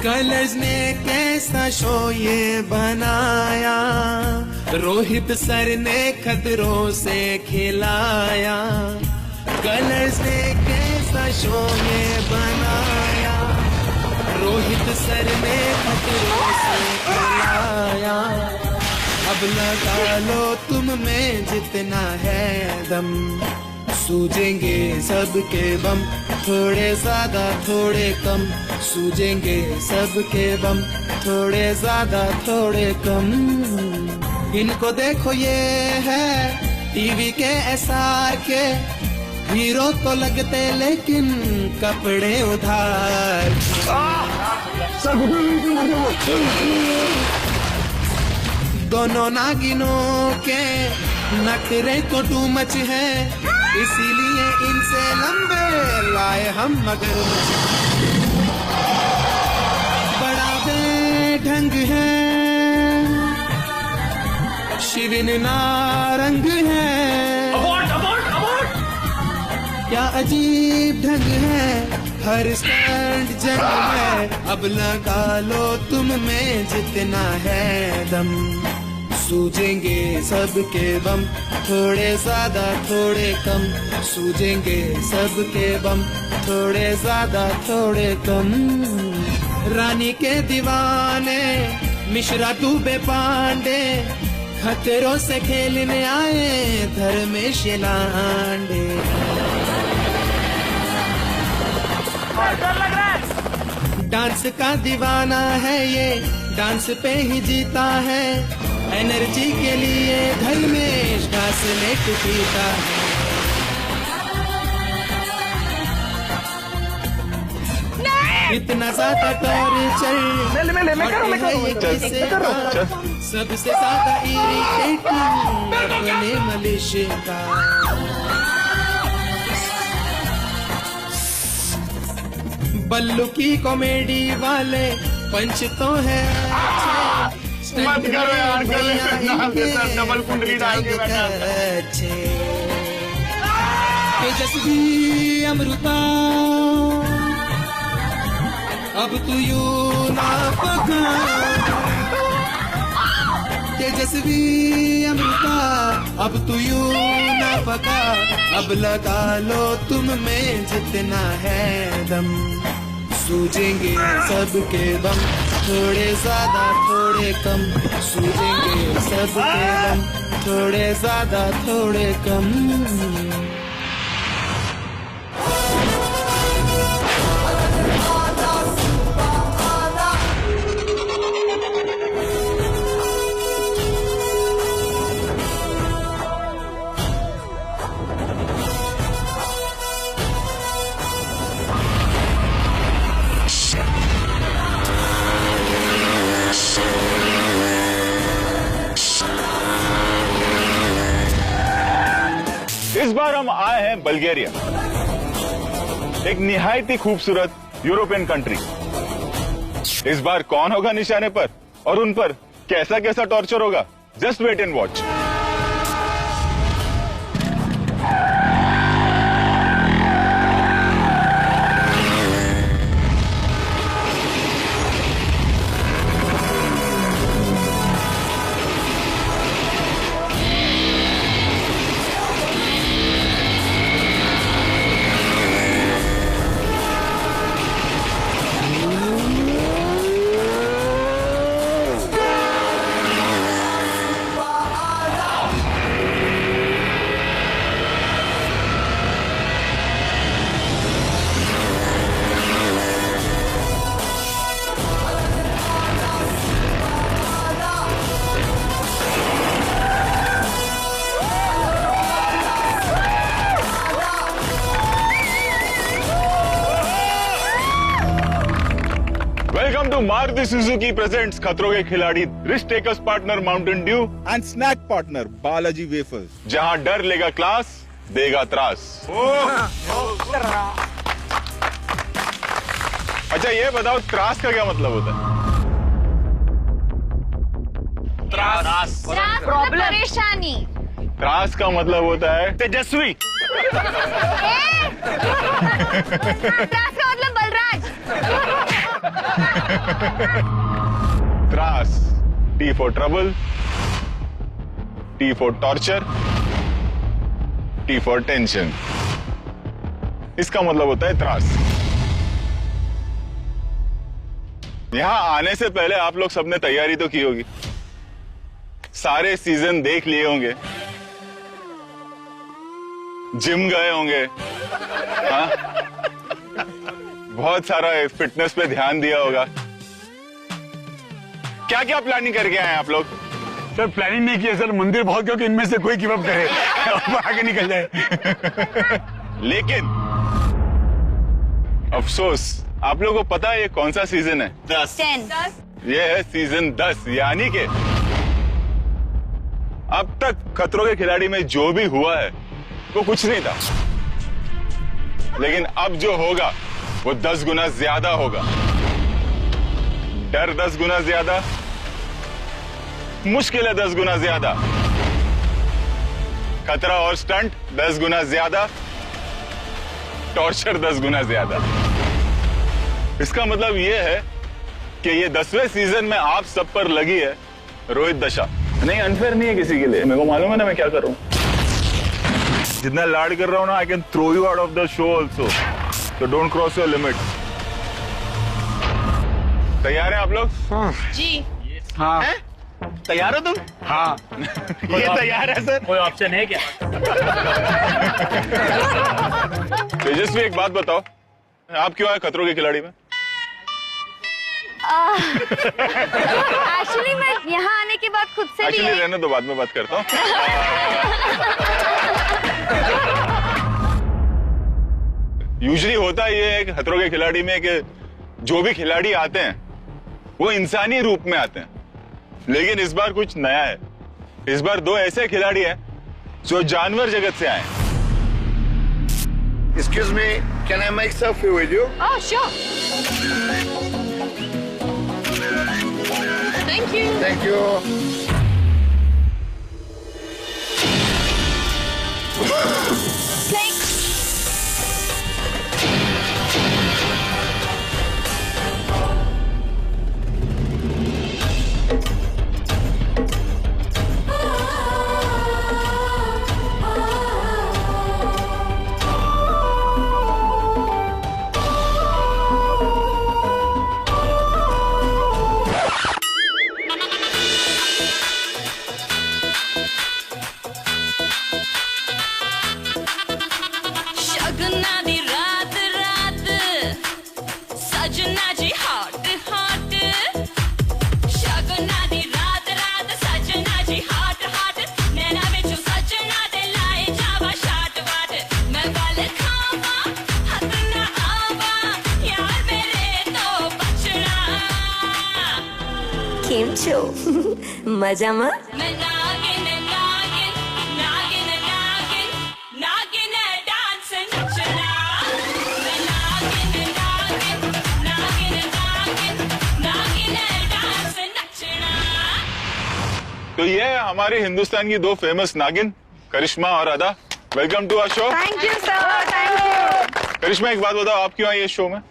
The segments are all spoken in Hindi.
कलर्स ने कैसा शो ये बनाया, रोहित सर ने खतरों से खिलाया। कलर्स ने कैसा शो ये बनाया, रोहित सर ने खतरों से खिलाया। अब लगा लो तुम में जितना है दम, सूझेंगे सबके बम, थोड़े ज्यादा थोड़े कम, सूझेंगे सबके बम, थोड़े ज्यादा थोड़े कम। इनको देखो ये है टीवी के एसआर के हीरो तो लगते लेकिन कपड़े उधार। दोनों नागिनों के नखरे तो टू मच है, इसीलिए इनसे लंबे लाए हम मगर बड़ा बेढंग है, शिविन नारंग है। क्या अजीब ढंग है, हर स्टैंड जंग है। अब लगा लो तुम में जितना है दम, सूझेंगे सबके बम, थोड़े ज्यादा थोड़े कम, सूझेंगे सबके बम, थोड़े ज्यादा थोड़े कम। रानी के दीवाने मिश्रा डूबे पांडे, खतरों से खेलने आए धर्मेश लांडे। डांस का दीवाना है ये, डांस पे ही जीता है, एनर्जी के लिए धर्मेश घास लेके पीता है। इतना ज्यादा टॉर्चर सबसे ज्यादा इरिटेटिंग अपने मलेशिया का। बल्लू की कॉमेडी वाले पंच तो है मत करो यार, डबल कुंडली डाल के बैठा। तेजस्वी अमृता अब तू यूं ना पका, तेजस्वी अमृता अब तू यूं ना पका। अब लगा लो तुम में जितना है दम, सूझेंगे सबके बम, थोड़े ज्यादा थोड़े कम, सूझेंगे सबके बम, थोड़े ज्यादा थोड़े कम। इस बार हम आए हैं बल्गेरिया, एक निहायत ही खूबसूरत यूरोपियन कंट्री। इस बार कौन होगा निशाने पर और उन पर कैसा कैसा टॉर्चर होगा, just wait and watch. Welcome to Maruti Suzuki presents खतरों के खिलाड़ी, risk takers partner Mountain Dew and snack partner Balaji Wafers. जहां डर लेगा क्लास, देगा त्रास। अच्छा ये बताओ, त्रास का क्या मतलब होता है? त्रास प्रॉब्लम, परेशानी। त्रास का मतलब होता है तेजस्वी। त्रास का मतलब बलराज। त्रास, T for trouble, T for torture, T for tension. इसका मतलब होता है त्रास। यहां आने से पहले आप लोग सबने तैयारी तो की होगी, सारे सीजन देख लिए होंगे, जिम गए होंगे, हाँ? बहुत सारा फिटनेस पे ध्यान दिया होगा। क्या क्या प्लानिंग करके आए आप लोग? सर प्लानिंग नहीं किया सर, मंदिर बहुत क्योंकि इनमें से कोई गिव अप करे और आगे निकल जाए। लेकिन अफसोस, आप लोगों को पता है ये कौन सा सीजन है? 10 ये है सीजन 10, यानी कि अब तक खतरों के खिलाड़ी में जो भी हुआ है वो कुछ नहीं था, लेकिन अब जो होगा वो 10 गुना ज्यादा होगा। डर 10 गुना ज्यादा, मुश्किल है 10 गुना ज्यादा, खतरा और स्टंट 10 गुना ज्यादा, टॉर्चर 10 गुना ज्यादा। इसका मतलब ये है कि ये 10वें सीजन में आप सब पर लगी है रोहित दशा। नहीं, अनफेयर नहीं है किसी के लिए, मेरे को मालूम है ना मैं क्या कर रहा हूं। जितना लाड कर रहा हूं ना, I can throw you out of the show also, तो डोंट क्रॉस योर लिमिट। तैयार हैं आप लोग? जी। हाँ तैयार हो तुम? हाँ। ये तैयार है सर? कोई ऑप्शन है क्या? तेजस्वी, एक बात बताओ, आप क्यों आए खतरों के खिलाड़ी में? एक्चुअली मैं यहाँ आने के बाद खुद से भी एक्चुअली रहने दो, बाद में बात करता हूँ। यूजुअली होता ये है कि खतरों के खिलाड़ी में कि जो भी खिलाड़ी आते हैं वो इंसानी रूप में आते हैं, लेकिन इस बार कुछ नया है। इस बार 2 ऐसे खिलाड़ी हैं जो जानवर जगत से आए हैं। Excuse me, can I make selfie with you? Oh, sure. Thank you. Thank you. Thanks. Shaguna दी रात रात सजना जी हॉट हॉट, शगुना दी रात रात सजना जी हॉट हॉट, नैना विच सजना दे लाए जावा शाट वाट, मैं गल खावा हथ ना आवा यार मेरे तो बचना। કેમ છો મજામાં? मैं नागिन नागिन नागिन नागिन नागिन डांस नचना, मैं नागिन नागिन नागिन नागिन नागिन डांस नचना। तो ये है हमारे हिंदुस्तान की 2 फेमस नागिन, करिश्मा और Ada. Welcome to our show. Thank you, sir. Thank you. Karishma, एक बात बताओ, आप क्यों आई इस शो में?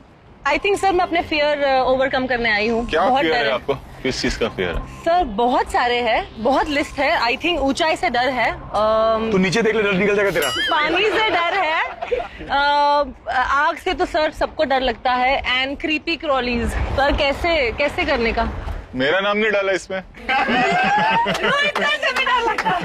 आई थिंक सर मैं अपने फियर ओवरकम करने आई हूँ। क्या बहुत फियर डर है आपको? किस चीज का फियर है? सर बहुत सारे हैं, बहुत लिस्ट है। आई थिंक ऊंचाई से डर है, तू नीचे देख ले, डर निकल जाएगा तेरा। पानी से डर है, आग से तो सर सबको डर लगता है, एंड क्रीपी क्रॉलीज। सर कैसे कैसे करने का? मेरा नाम नहीं डाला इसमें। रोहित सर से भी डर लगता है।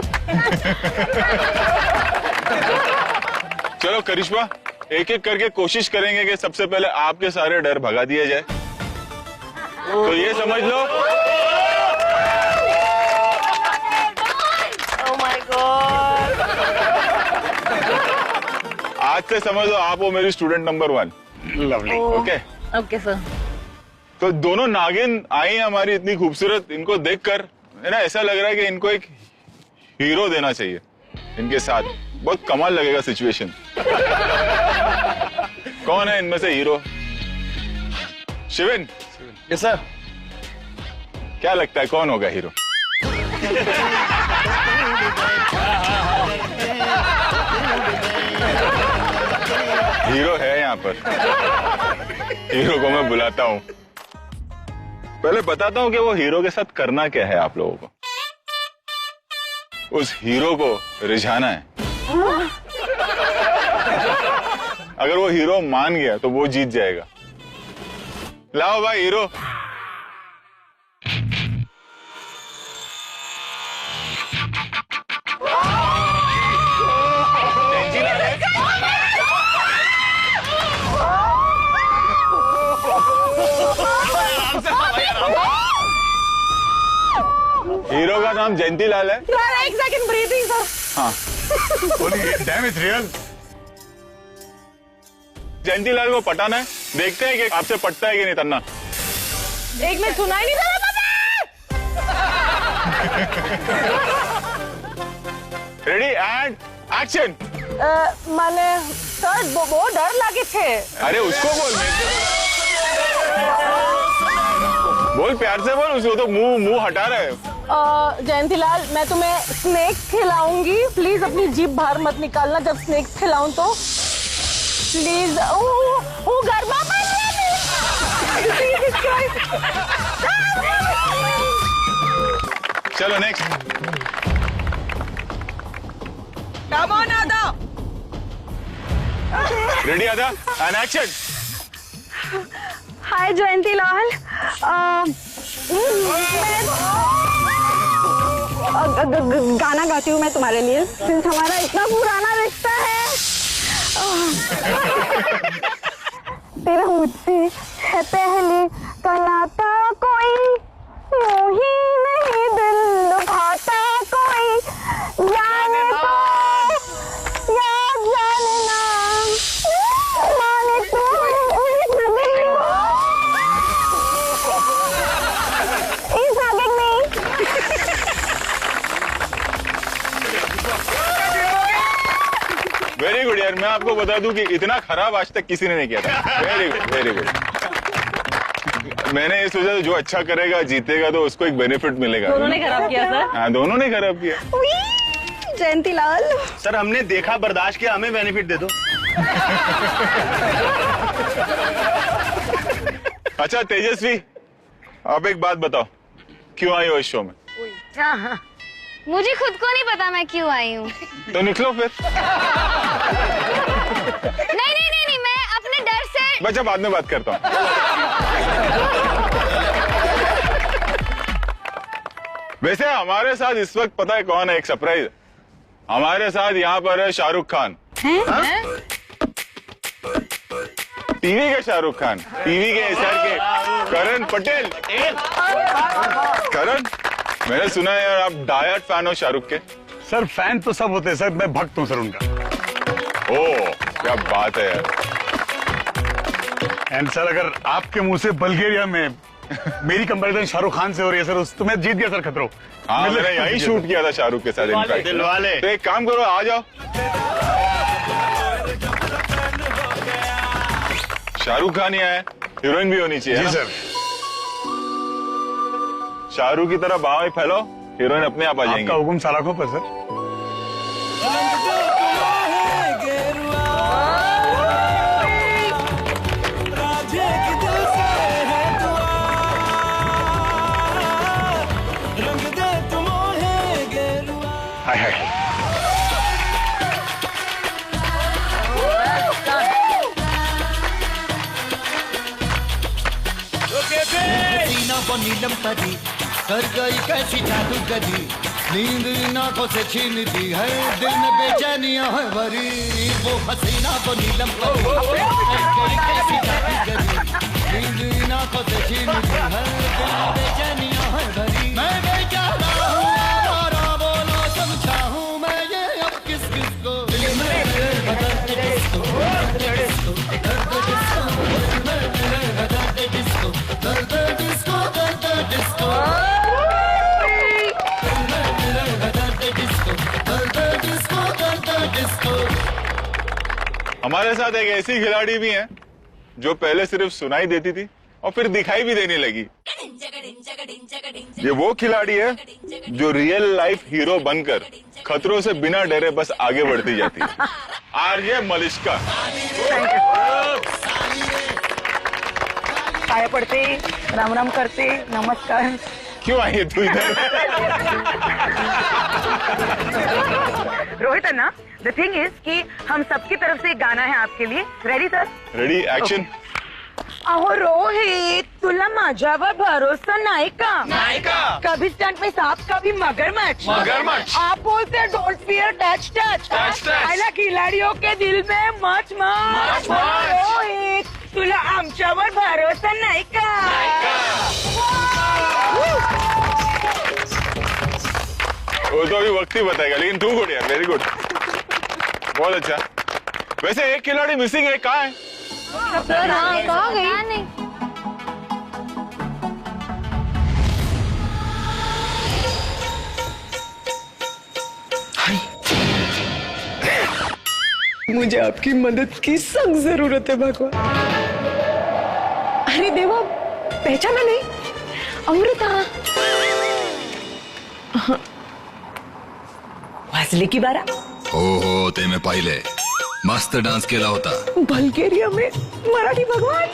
चलो करिश्मा, एक एक करके कोशिश करेंगे कि सबसे पहले आपके सारे डर भगा दिए जाए। तो ये समझ लो, Oh my God. आज से समझ लो आप वो मेरी student number 1। Lovely. Okay okay sir. तो दोनों नागिन आई हैं हमारी इतनी खूबसूरत, इनको देखकर है ना ऐसा लग रहा है कि इनको एक हीरो देना चाहिए। इनके साथ बहुत कमाल लगेगा सिचुएशन। कौन है इनमें से हीरो? शिविन। Yes sir. क्या लगता है कौन होगा हीरो? हीरो है यहाँ पर, हीरो को मैं बुलाता हूँ। पहले बताता हूँ कि वो हीरो के साथ करना क्या है आप लोगों को। उस हीरो को रिझाना है। अगर वो हीरो मान गया तो वो जीत जाएगा। लाओ भाई हीरो। हीरो का नाम जयंती लाल है। एक सेकंड ब्रीथिंग सर। हाँ डैम इज रियल। जयंती लाल को पटाना है, देखते हैं कि आपसे पटता है कि नहीं तन्ना। एक में सुनाई नहीं दे रहा। Ready and action. माने सर वो डर लागे थे। अरे उसको बोल, बोल प्यार से बोल। उसको तो मुंह हटा रहा है। जयंती लाल, मैं तुम्हें स्नेक खिलाऊंगी, प्लीज अपनी जीभ बाहर मत निकालना जब स्नेक खिलाऊं तो प्लीज। वो गरमा चलो नेक्स्ट। कम ऑन आदा। रेडी आदा एंड एक्शन। हाय जयंती लाल, गाना गाती हूँ मैं तुम्हारे लिए, सिंस हमारा इतना पुराना रिश्ता है। तेरा मुझसे है पहले कहलाता कोई, यूं ही नहीं दिल लुभाता कोई, जाने तो या जाने ना, माने तो He's hugging me. Very good यार। मैं आपको बता दूं कि इतना खराब आज तक किसी ने नहीं किया था। Very good very good. मैंने ये सोचा जो अच्छा करेगा जीतेगा तो उसको एक बेनिफिट मिलेगा। दोनों ने खराब किया सर। हाँ दोनों ने खराब किया। जयंती लाल, सर हमने देखा, बर्दाश्त किया, हमें बेनिफिट दे दो। अच्छा तेजस्वी, आप एक बात बताओ, क्यों आई हो इस शो में? मुझे खुद को नहीं पता मैं क्यों आई हूँ। तो निकलो फिर। नहीं, मैं अपने डर से। बच्चा बाद में बात करता हूँ। वैसे हमारे साथ इस वक्त पता है कौन है? एक सरप्राइज। हमारे साथ यहाँ पर है शाहरुख खान। टीवी के शाहरुख खान, टीवी के एसआर के करण पटेल। करण, मैंने सुना है यार आप डायट फैन हो शाहरुख के। सर फैन तो सब होते हैं सर, मैं भक्त हूँ सर उनका। ओह क्या बात है यार। एंड सर अगर आपके मुंह से बल्गेरिया में मेरी कंपैरिजन शाहरुख खान से हो रही है सर, तो मैं जीत गया सर खतरों। हाँ मैंने यही शूट किया था शाहरुख के साथ। दिलवाले। तो एक काम करो, आ जाओ। शाहरुख खान ही आया, हीरोइन भी होनी चाहिए। जी सर। शाहरुख की तरह बाहें फैलो, हीरोइन अपने आप आ जाएंगी। आपका हुक्म सलाखों पर सर। हाय हाय। नीलम परी कर गई कैसी जादूगरी, नींद इन आंखों से छीन दी है, दिल में बेचैनियां है भरी। वो हसीना वो नीलम परी कर गई कैसी जादूगरी, नींद इन आंखों से छीन दी है, दिल में बेचैनियां है भरी। मैं बेचारा हूँ आवारा, बोलो समझाऊं मैं ये अब किस किस को। दिल में दर्द डिस्को, दर्द डिस्को, दर्द डिस्को, दर्द डिस्को, दर्द डिस्को, दर्द डिस्को, हमारे साथ एक ऐसी खिलाड़ी भी है जो पहले सिर्फ सुनाई देती थी और फिर दिखाई भी देने लगी। ये वो खिलाड़ी है जो रियल लाइफ हीरो बनकर खतरों से बिना डरे बस आगे बढ़ती जाती है। आर्य मलिश्का। पाया पड़ते, राम राम करते, नमस्कार। क्यों आई है तू इधर? रोहित अन्ना, द थिंग इज कि हम सबकी तरफ से एक गाना है आपके लिए। Ready sir? Ready, action. अहो रोहित, तुला माझ्यावर भरोसा नाही का? नहीं का? कभी स्टंट में सांप, कभी मगरमच्छ। मगरमच्छ। आप बोलते don't fear, touch touch. Touch. आयला खिलाडियों के दिल में मच मच। मच। रोहित, तुला आमच्यावर भरोसा नाही का? वो तो अभी वक्त ही बताएगा, लेकिन तू गुड यार, वेरी गुड, बहुत अच्छा। वैसे एक खिलाड़ी मिसिंग है, कहाँ है? कहाँ गई? मुझे आपकी मदद की सख्त जरूरत है भगवान। अरे देवा, पहचाना नहीं? अमृता। वाजले की बारा। हो ते मैं पाहिले मस्त डान्स केला होता बल्गेरिया में मराठी भगवान।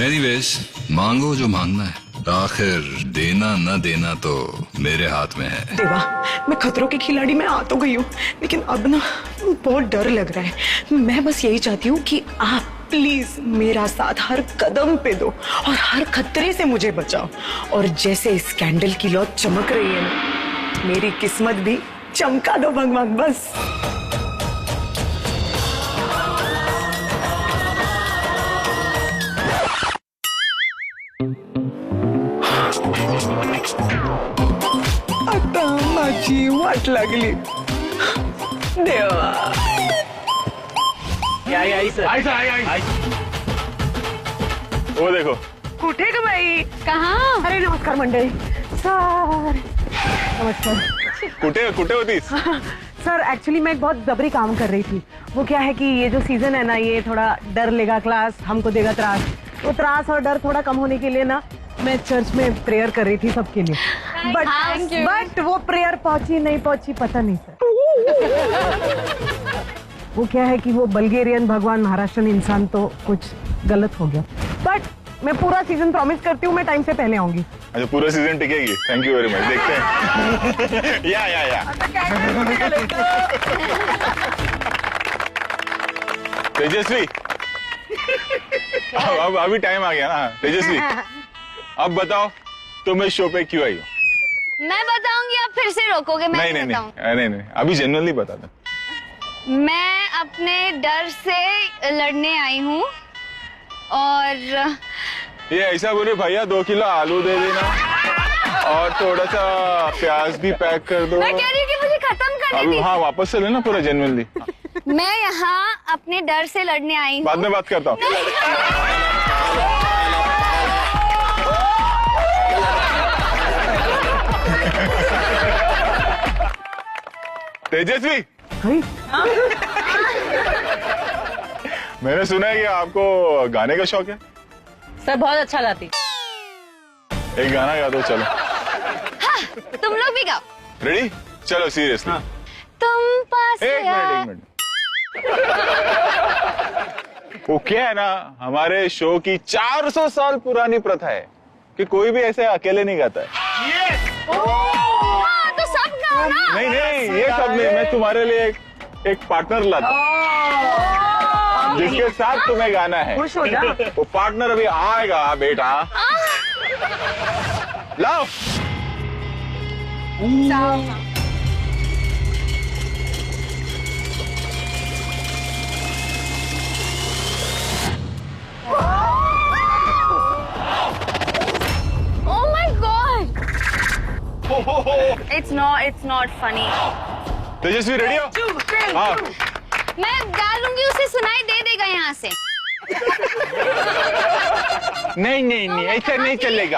एनीवेज, मांगो जो मांगना है, आखिर देना न देना तो मेरे हाथ में है। देवा, मैं खतरों के खिलाड़ी में आ तो गई हूँ, लेकिन अब ना बहुत डर लग रहा है। मैं बस यही चाहती हूँ कि आप प्लीज मेरा साथ हर कदम पे दो और हर खतरे से मुझे बचाओ। और जैसे इस कैंडल की लौ चमक रही है ना, मेरी किस्मत भी चमका दो भगवान, बस। आता माझी वाट लागली देवा। आई। वो देखो, कुठे ग बाई? कहाँ? अरे नमस्कार मंडळी। सर नमस्कार। कुठे कुठे होतीस? सर एक्चुअली मैं एक बहुत जबरी काम कर रही थी। वो क्या है कि ये जो सीजन है ना, ये थोड़ा डर लेगा क्लास, हमको देगा त्रास। वो त्रास और डर थोड़ा कम होने के लिए ना, मैं चर्च में प्रेयर कर रही थी सबके लिए। बट वो प्रेयर पहुंची नहीं पहुंची पता नहीं सर। वो क्या है कि वो बल्गेरियन भगवान महाराष्ट्रन इंसान तो कुछ गलत हो गया। बट मैं पूरा सीजन प्रॉमिस करती हूँ, मैं टाइम से पहले आऊंगी। अच्छा, पूरा सीजन टिकेगी। थैंक यू वेरी मच, देखते हैं। या तेजस्वी, अब अभी टाइम आ गया ना। तेजस्वी, अब बताओ तुम इस शो पे क्यों आई हो? मैं बताऊंगी, आप फिर से रोकोगे? मैं नहीं, अभी जेन्युइनली बता दो। मैं अपने डर से लड़ने आई हूँ। और ये ऐसा बोले, भैया 2 किलो आलू दे देना और थोड़ा सा प्याज भी पैक कर दो। मैं कह रही हूँ कि मुझे खत्म करने अभी हाँ, वापस से लेना पूरा जेन्युइनली। मैं यहाँ अपने डर से लड़ने आई हूँ। बाद में बात करता हूँ। तेजस्वी, मैंने सुना है कि आपको गाने का शौक है। सर बहुत अच्छा गाती। एक गाना गा दो, चलो। हाँ, तुम लोग भी गाओ। रेडी? चलो सीरियसली। तुम पास एक मिनट। वो क्या है ना, हमारे शो की 400 साल पुरानी प्रथा है कि कोई भी ऐसे अकेले नहीं गाता है। हाँ, तो सब गाओ ना। नहीं, ये सब नहीं, मैं तुम्हारे लिए एक पार्टनर लाता हूँ जिसके साथ तुम्हें गाना है। खुश हो जा। वो पार्टनर अभी आएगा बेटा। लाओ। Oh my God! It's not funny. Tejashwi ready हो? हाँ। मैं गा लूंगी, उसे सुनाई दे देगा यहाँ से। नहीं, ऐसा नहीं चलेगा।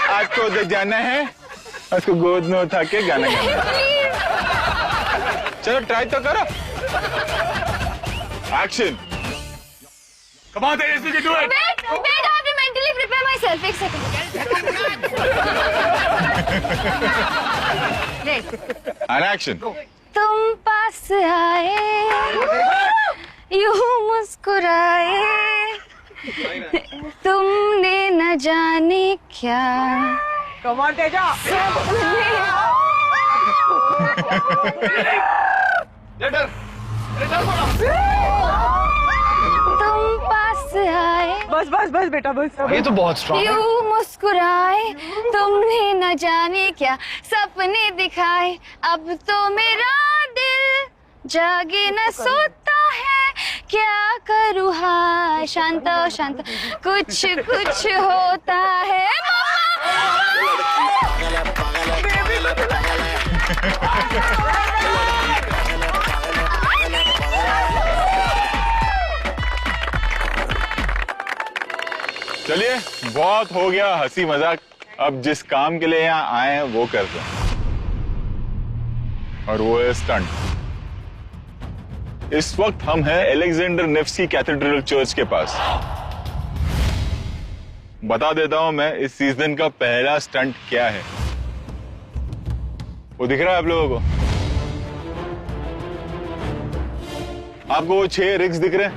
आपको उधर जाना है, उसको गोद में उठा के गाना गाना है। चलो ट्राई तो करो। Action. Come on, Tejas, you do it. Wait, I have to mentally prepare myself. एक second. And action. तुम पास आए, यूं मुस्कुराए, तुमने न जाने क्या कमाल तेजा तुम पास आए, बस बस बस बेटा बस। ये तो बहुत स्ट्रॉन्ग है। यूं मुस्कुराए, तुमने न जाने क्या सपने दिखाए। अब तो मेरा दिल जागे न सोता है, क्या करूँ हाँ शांत शांत, कुछ कुछ होता है। चलिए बहुत हो गया हंसी मजाक, अब जिस काम के लिए यहाँ आए हैं वो करते हैं, और वो है स्टंट। इस वक्त हम हैं एलेक्जेंडर नेव्स्की कैथेड्रल चर्च के पास। बता देता हूं मैं इस सीजन का पहला स्टंट क्या है। वो दिख रहा है आप लोगों को? आपको वो 6 रिग्स दिख रहे हैं?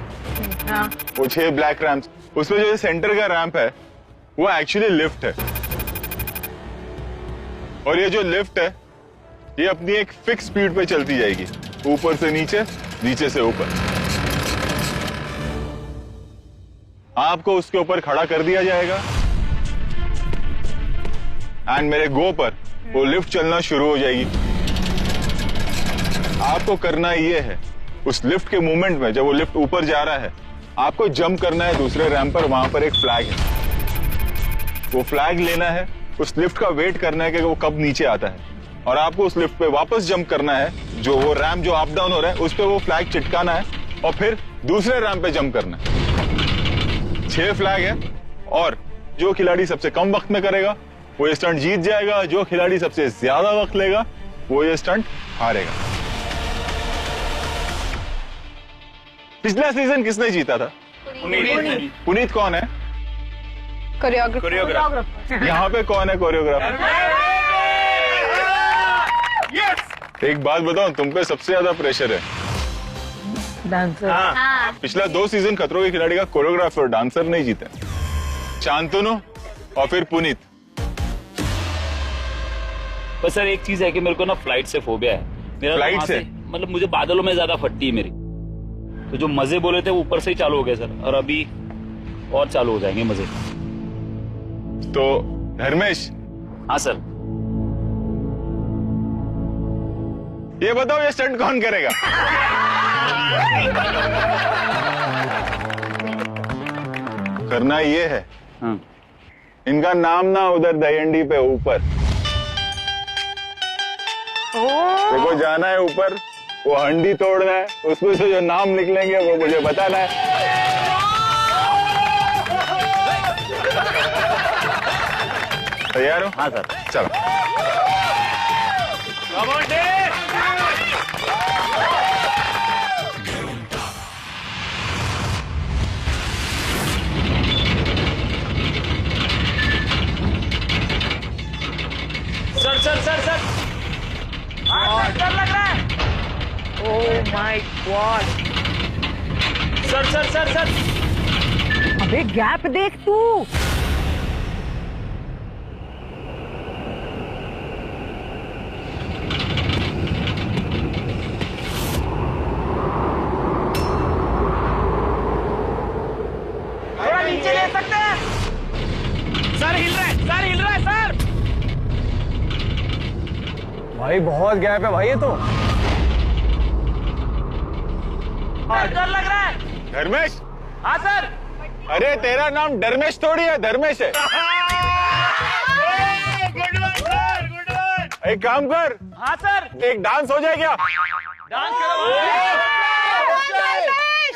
हाँ। वो 6 ब्लैक रैम्प्स, उसमें जो सेंटर का रैंप है वो एक्चुअली लिफ्ट है। और ये जो लिफ्ट है ये अपनी एक फिक्स स्पीड पे चलती जाएगी, ऊपर से नीचे, नीचे से ऊपर। आपको उसके ऊपर खड़ा कर दिया जाएगा एंड मेरे गो पर वो लिफ्ट चलना शुरू हो जाएगी। आपको करना ये है, उस लिफ्ट के मूवमेंट में जब वो लिफ्ट ऊपर जा रहा है आपको जंप करना है दूसरे रैंप पर। वहां पर एक फ्लैग है, वो फ्लैग लेना है, उस लिफ्ट का वेट करना है कि वो कब नीचे आता है, और आपको उस लिफ्ट पे वापस जंप करना है। जो वो रैंप जो अप डाउन हो रहा है उस पे वो फ्लैग चिटकाना है और फिर दूसरे रैंप पे जंप करना है। 6 फ्लैग है और जो खिलाड़ी सबसे कम वक्त में करेगा वो ये स्टंट जीत जाएगा, जो खिलाड़ी सबसे ज्यादा वक्त लेगा वो ये स्टंट हारेगा। पिछला सीजन किसने जीता था? पुनीत कौन है? कोरियोग्राफर। यहाँ पे कौन है कोरियोग्राफर? एक बात बताओ, तुम पे सबसे ज्यादा प्रेशर है डांसर। हाँ। पिछला 2 सीजन खतरों के खिलाड़ी का कोरियोग्राफर डांसर नहीं जीते, शांतनु और फिर पुनीत। बस सर एक चीज है कि मेरे को ना फ्लाइट से फोबिया है। मेरा फ्लाइट वहाँ से? मतलब मुझे बादलों में ज्यादा फटती है मेरी। तो जो मजे बोले थे वो ऊपर से ही चालू हो गए सर, और अभी और चालू हो जाएंगे मजे। तो धर्मेश। हाँ सर। ये बताओ ये स्टंट कौन करेगा? करना ये है, इनका नाम ना उधर दहीहंडी पे ऊपर, देखो जाना है ऊपर, वो हंडी तोड़ना है, उसमें से जो नाम निकलेंगे वो मुझे बताना है। तैयार हो? हाँ सर। चलो। सर सर सर सर डर लग रहा है। Oh my God. Sir sir sir sir अबे गैप देख तू। थोड़ा नीचे ले सकते हैं? सर हिल रहा है, सर हिल रहा है सर। भाई बहुत गैप है भाई ये तो। डर लग रहा है। धर्मेश। हाँ सर। अरे तेरा नाम धर्मेश थोड़ी है, धर्मेश है। एक काम कर। हाँ सर। एक डांस हो जाए क्या? डांस करो।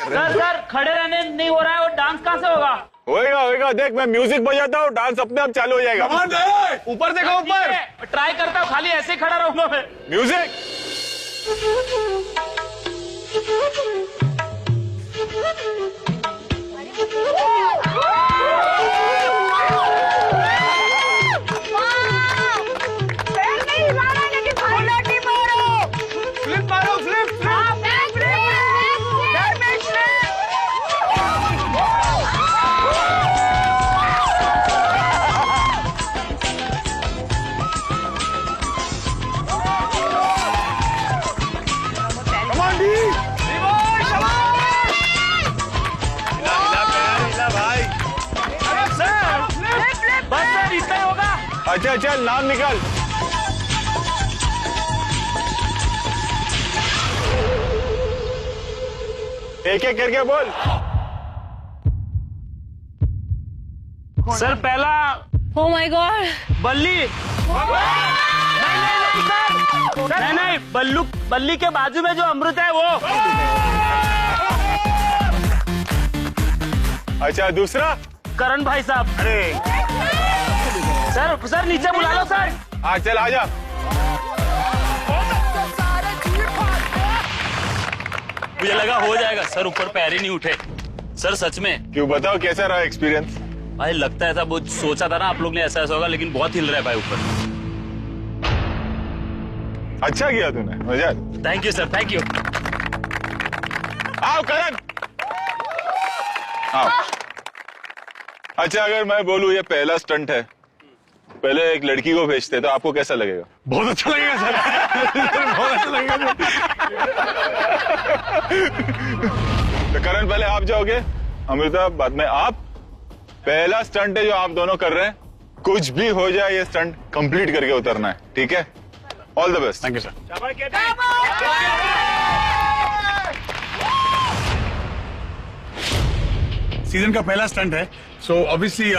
सर सर खड़े रहने नहीं हो रहा है, और डांस कहाँ से होगा? होएगा होएगा, देख मैं म्यूजिक बजाता हूँ, डांस अपने आप चालू हो जाएगा। ऊपर देखो, ऊपर ट्राई करता हूँ, खाली ऐसे ही खड़ा रहूंगा मैं। म्यूजिक। फ्लिप मारो, फ्लिप फ्लिप। अच्छा चल नाम निकाल। एक एक करके बोल। सर पहला Oh my God! बल्ली। नहीं बल्ली के बाजू में जो अमृत है वो। अच्छा दूसरा करण भाई साहब। अरे सर नीचे बुला लो सर। हाँ चल आजा। मुझे लगा हो जाएगा सर, ऊपर पैर ही नहीं उठे सर सच में। क्यों बताओ कैसा रहा एक्सपीरियंस? भाई लगता है था वो सोचा था ना आप लोग ने ऐसा होगा, लेकिन बहुत हिल रहा है भाई ऊपर। अच्छा किया तूने, मजा। Thank you sir, thank you. आओ करण आओ। अच्छा अगर मैं बोलूं ये पहला स्टंट है, पहले एक लड़की को भेजते तो आपको कैसा लगेगा? बहुत अच्छा लगेगा सर। बहुत अच्छा लगेगा। तो करण पहले आप जाओगे, अमृता बाद में आप। पहला स्टंट है जो आप दोनों कर रहे हैं, कुछ भी हो जाए ये स्टंट कंप्लीट करके उतरना है, ठीक है? All the best. Thank you sir. Season का पहला स्टंट है, सो ऑब्वियसली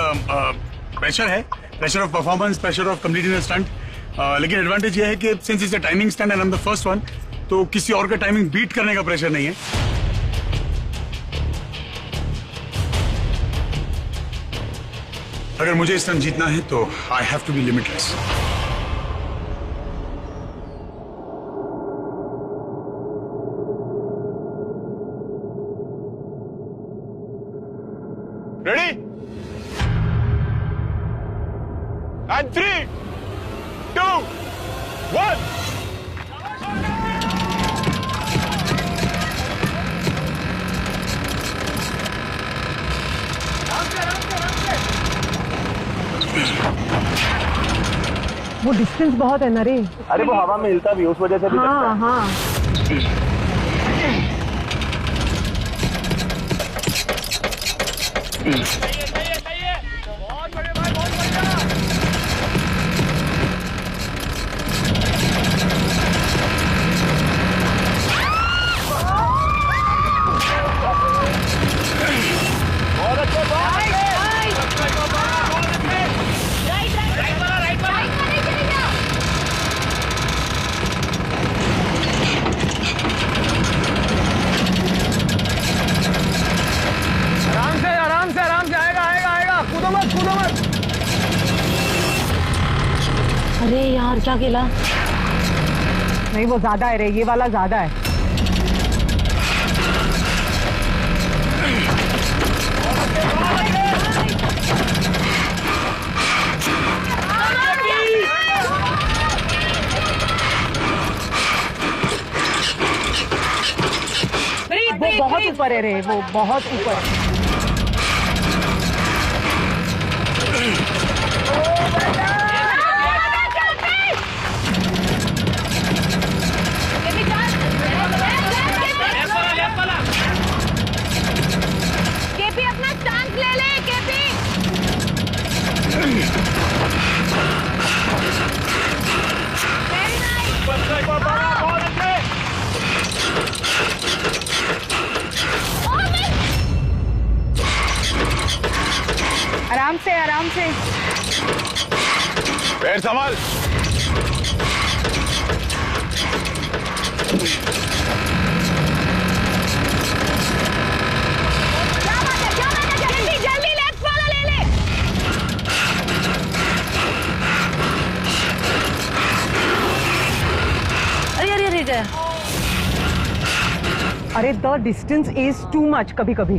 प्रेशर है, pressure of performance, pressure of completing stunt. लेकिन एडवांटेज ये है कि since it's a timing stunt and I am the first one, तो किसी और का टाइमिंग बीट करने का प्रेशर नहीं है। अगर मुझे इस स्टंट जीतना है तो I have to be limitless. Ready and 3, 2, 1। वो डिस्टेंस बहुत है ना रे। अरे वो हवा में हिलता भी उस वजह से भी लगता है। हाँ। आराम से आएगा कूदो मत। अरे यार क्या गिला? नहीं वो ज्यादा है रे, ये वाला ज्यादा है। वो बहुत ऊपर है रे, वो बहुत ऊपर है। केपी अपना स्टांस ले ले, केपी। आराम से। पैर संभाल। जल्दी लेफ्ट वाला ले ले। अरे अरे the distance is too much कभी कभी।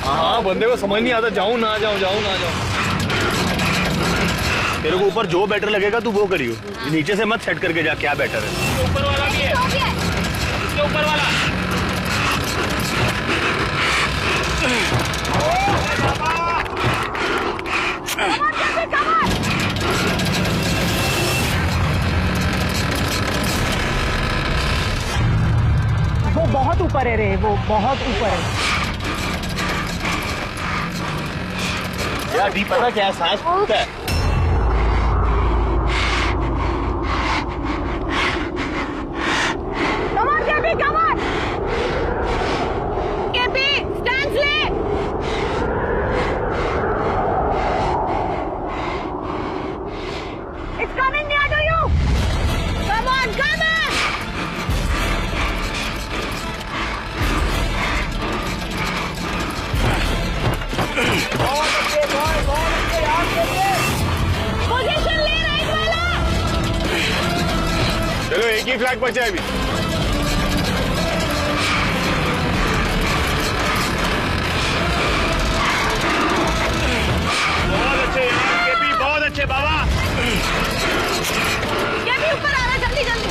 हाँ बंदे को समझ नहीं आता, जाऊं ना जाऊं। तेरे को ऊपर जो बेटर लगेगा तू वो करियो, नीचे से मत सेट करके जा क्या बेटर है। ऊपर वाला भी है, इसके ऊपर वाला। वो बहुत ऊपर है रे, वो बहुत ऊपर है। यार डी पता क्या सांस फूलता है। कमर केपी, कमर केपी, स्टैंड ले। It's coming near to you. Come on, come on. Position ले राइट वाला। चलो एक ही फ्लैग बचा है अभी। बहुत अच्छे यार केपी, बहुत अच्छे बाबा। केपी ऊपर आ रहा, जल्दी जल्दी।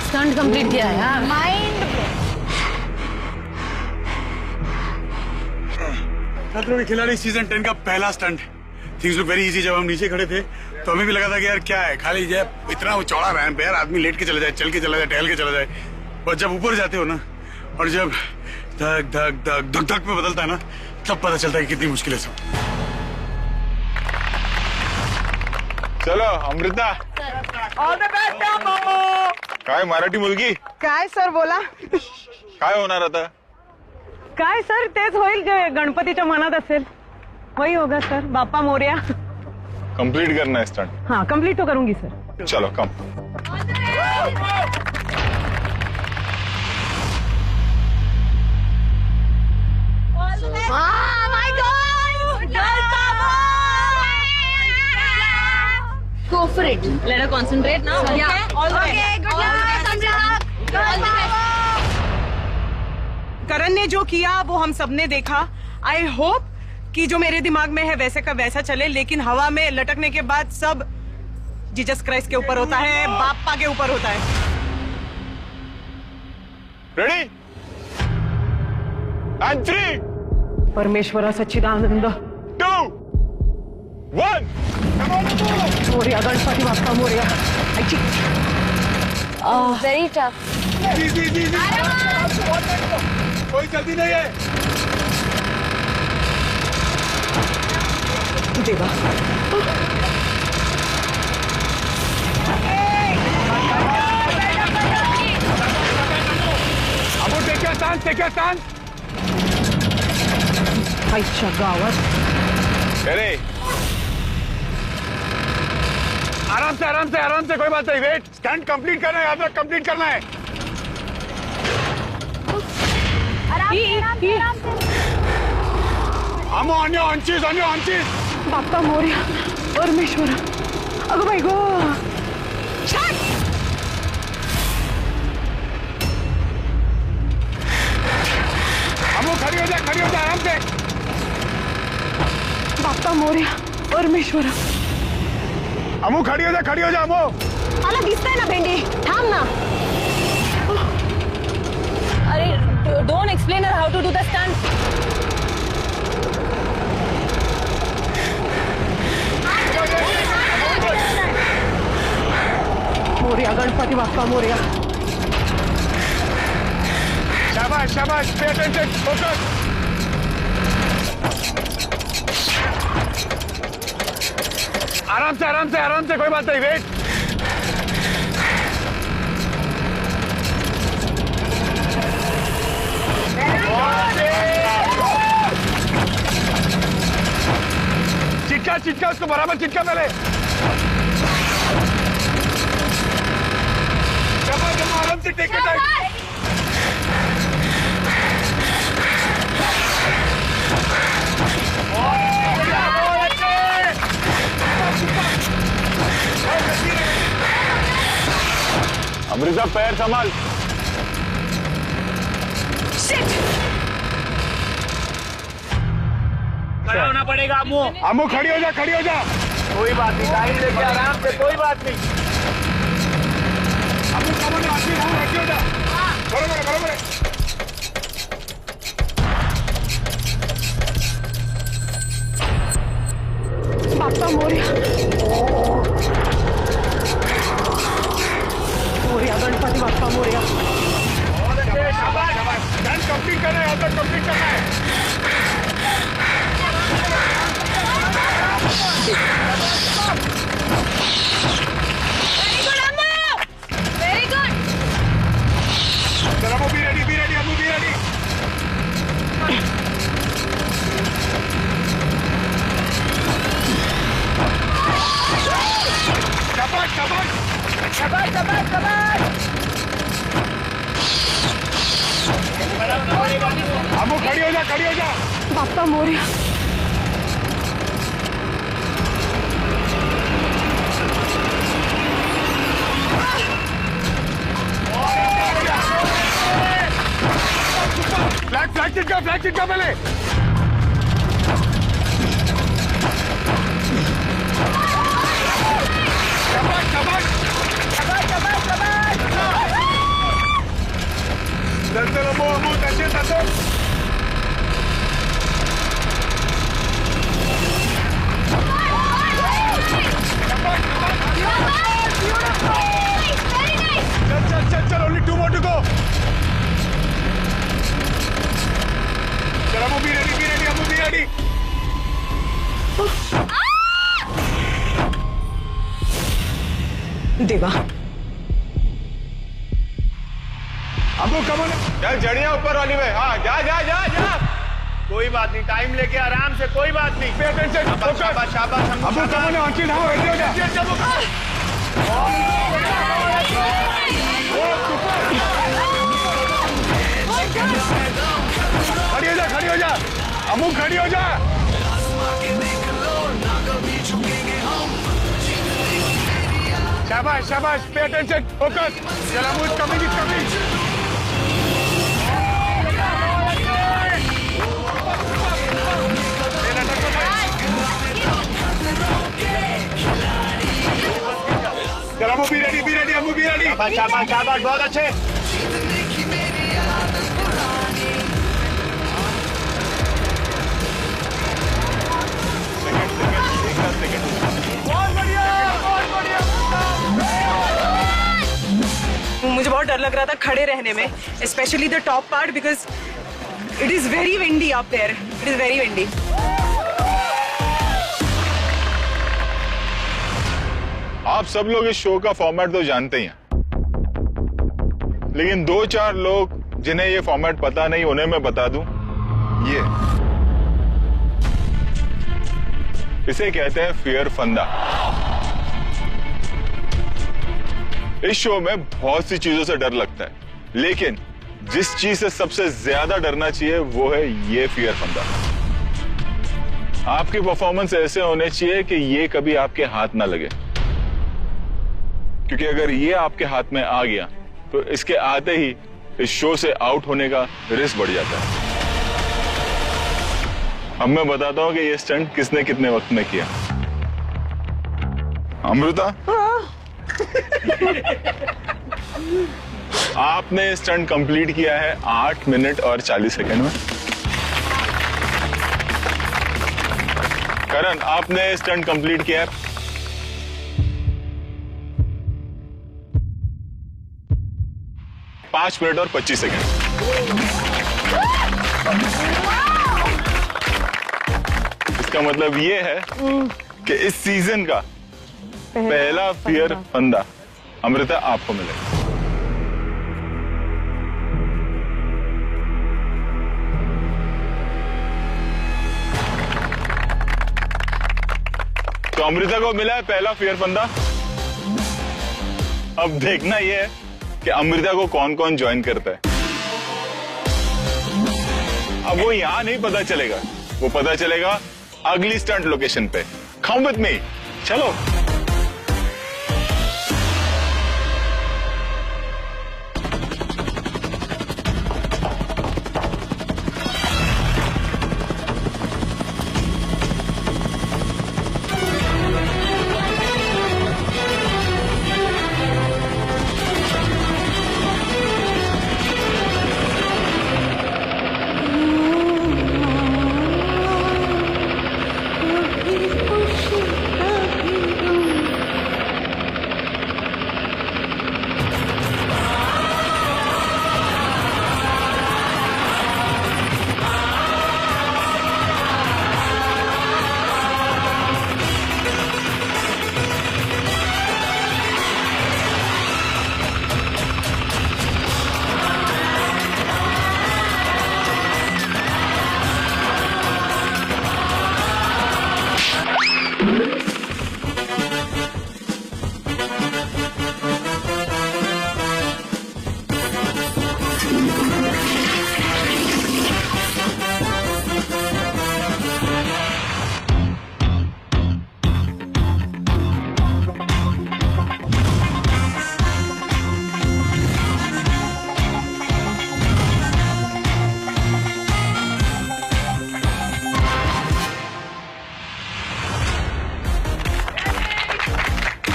स्टंट कंप्लीट किया है यार। माइंड खतरों के खिलाड़ी सीजन 10 का पहला stunt. Things look very easy. जब हम नीचे खड़े थे तो हमें भी लगा था कि यार क्या है, खाली जब इतना वो चौड़ा रैंप है यार, आदमी लेट के चला जाए, चल के चला जाए, टहल के चला जाए। और जब ऊपर जाते हो ना, और जब धक धक धक धक धक में बदलता है ना, तब पता चलता है कि कितनी मुश्किल है सब। चलो अमृता, ऑल द बेस्ट मामू। काय मराठी मुलगी, काय सर बोला? काय होणार आता? काय सर, तेच होईल जे गणपतीच्या मनात असेल, वही होगा सर। बाप्पा मोरया। कंप्लीट करना है स्टंट। हाँ कंप्लीट तो करूंगी सर। चलो कम। Go for it. Let her concentrate now. Yeah. All the Okay. Good luck, Samrita. All the best. करण ने जो किया वो हम सबने देखा। आई होप कि जो मेरे दिमाग में है वैसे का वैसा चले, लेकिन हवा में लटकने के बाद सब जीसस क्राइस्ट के ऊपर होता है, बाप्पा के ऊपर होता है। रेडी एंड 3 परमेश्वरा सच्चिदानंद 2 1 मोरया, गणपति बाप्पा मोरया। Very tough. कोई जल्दी नहीं है। देवा अब take your stance. आईच्या गावात। अरे आराम से कोई बात नहीं। वेट, स्टंट कंप्लीट करना है, याद रख कंप्लीट करना है। Amo on your hunches. Bappa Morya, परमेश्वरा। अगं बाई गो। अमो खड़ी हो जा आराम से। बाप्पा मोरया, परमेश्वरा। अमो खड़ी हो जा अमो। मला दिसतंय ना भेंडी, थांब ना। अरे don't explain her how to do the stunt. मोरया, गणपति बाप्पा मोरया। शाबाश, पे अटेंशन, फोकस। आराम से कोई बात नहीं। वेट, चिटका उसको बराबर चिटका पहले। आराम से टेक इट टाइट। अमृता पैर संभाल। खड़ा होना पड़ेगा अम्मू। अम्मू खड़ी हो जा, खड़ी हो जा। कोई बात नहीं, टाइम लेके आराम से, कोई बात नहीं। अम्मू कम ऑन, खड़ी हो जा। बरोबर है, बरोबर है। बाप्पा मोरया, मोरया गणपति बाप्पा मोरया। शाबाश, शाबाश। डांस कंप्लीट करना है, यहाँ तक कंप्लीट करना है। Very good. चलो Ammu be ready, Ammu be ready. शाबाश, शाबाश। शाबाश, शाबाश, शाबाश। अम्मू खड़ी हो जा, खड़ी हो जा। बाप्पा मोरया। फ्लैग चिटका पहले। शाबाश, शाबाश। शाबाश, शाबाश, शाबाश। चल अम्मू, तंचे। चल, only 2 more to go. चल Ammu be ready, Ammu be ready. Deva, Ammu come on. चल जड़िया ऊपर वाली में। हाँ, जा जा जा जा। कोई बात नहीं, टाइम लेके आराम से, कोई बात नहीं। Pay attention. शाबाश, शाबाश, शाबाश। अम्मू कम ऑन, आंटी ना रेडी हो जा। खड़ी हो जा। अम्मू खड़ी हो जा। शाबाश, शाबाश। Pay attention, focus. चल अम्मू, इट्स कमिंग। चल Ammu be ready, Ammu be ready. शाबाश, शाबाश, शाबाश, बहुत अच्छे। मुझे बहुत डर लग रहा था खड़े रहने में, specially the top part, because it is very windy up there. It is very windy. आप सब लोग इस शो का फॉर्मेट तो जानते ही हैं, लेकिन 2-4 लोग जिन्हें ये फॉर्मेट पता नहीं, उन्हें मैं बता दूं। ये इसे कहते हैं फियर फंदा। इस शो में बहुत सी चीजों से डर लगता है, लेकिन जिस चीज से सबसे ज्यादा डरना चाहिए वो है ये फियर फंदा। आपकी परफॉर्मेंस ऐसे होने चाहिए कि ये कभी आपके हाथ ना लगे, क्योंकि अगर ये आपके हाथ में आ गया तो इसके आते ही इस शो से आउट होने का रिस्क बढ़ जाता है। अब मैं बताता हूं कि ये स्टंट किसने कितने वक्त में किया। अमृता, आपने स्टंट कंप्लीट किया है 8 मिनट और 40 सेकंड में। करण, आपने स्टंट कंप्लीट किया है 5 मिनट और 25 सेकंड। इसका मतलब ये है कि इस सीजन का पहला फियर फंदा अमृता आपको मिलेगा। तो अमृता को मिला है पहला फियर फंदा। अब देखना यह है कि अमृता को कौन कौन ज्वाइन करता है। अब वो यहां नहीं पता चलेगा, वो पता चलेगा अगली स्टंट लोकेशन पे। कम विद मी, चलो।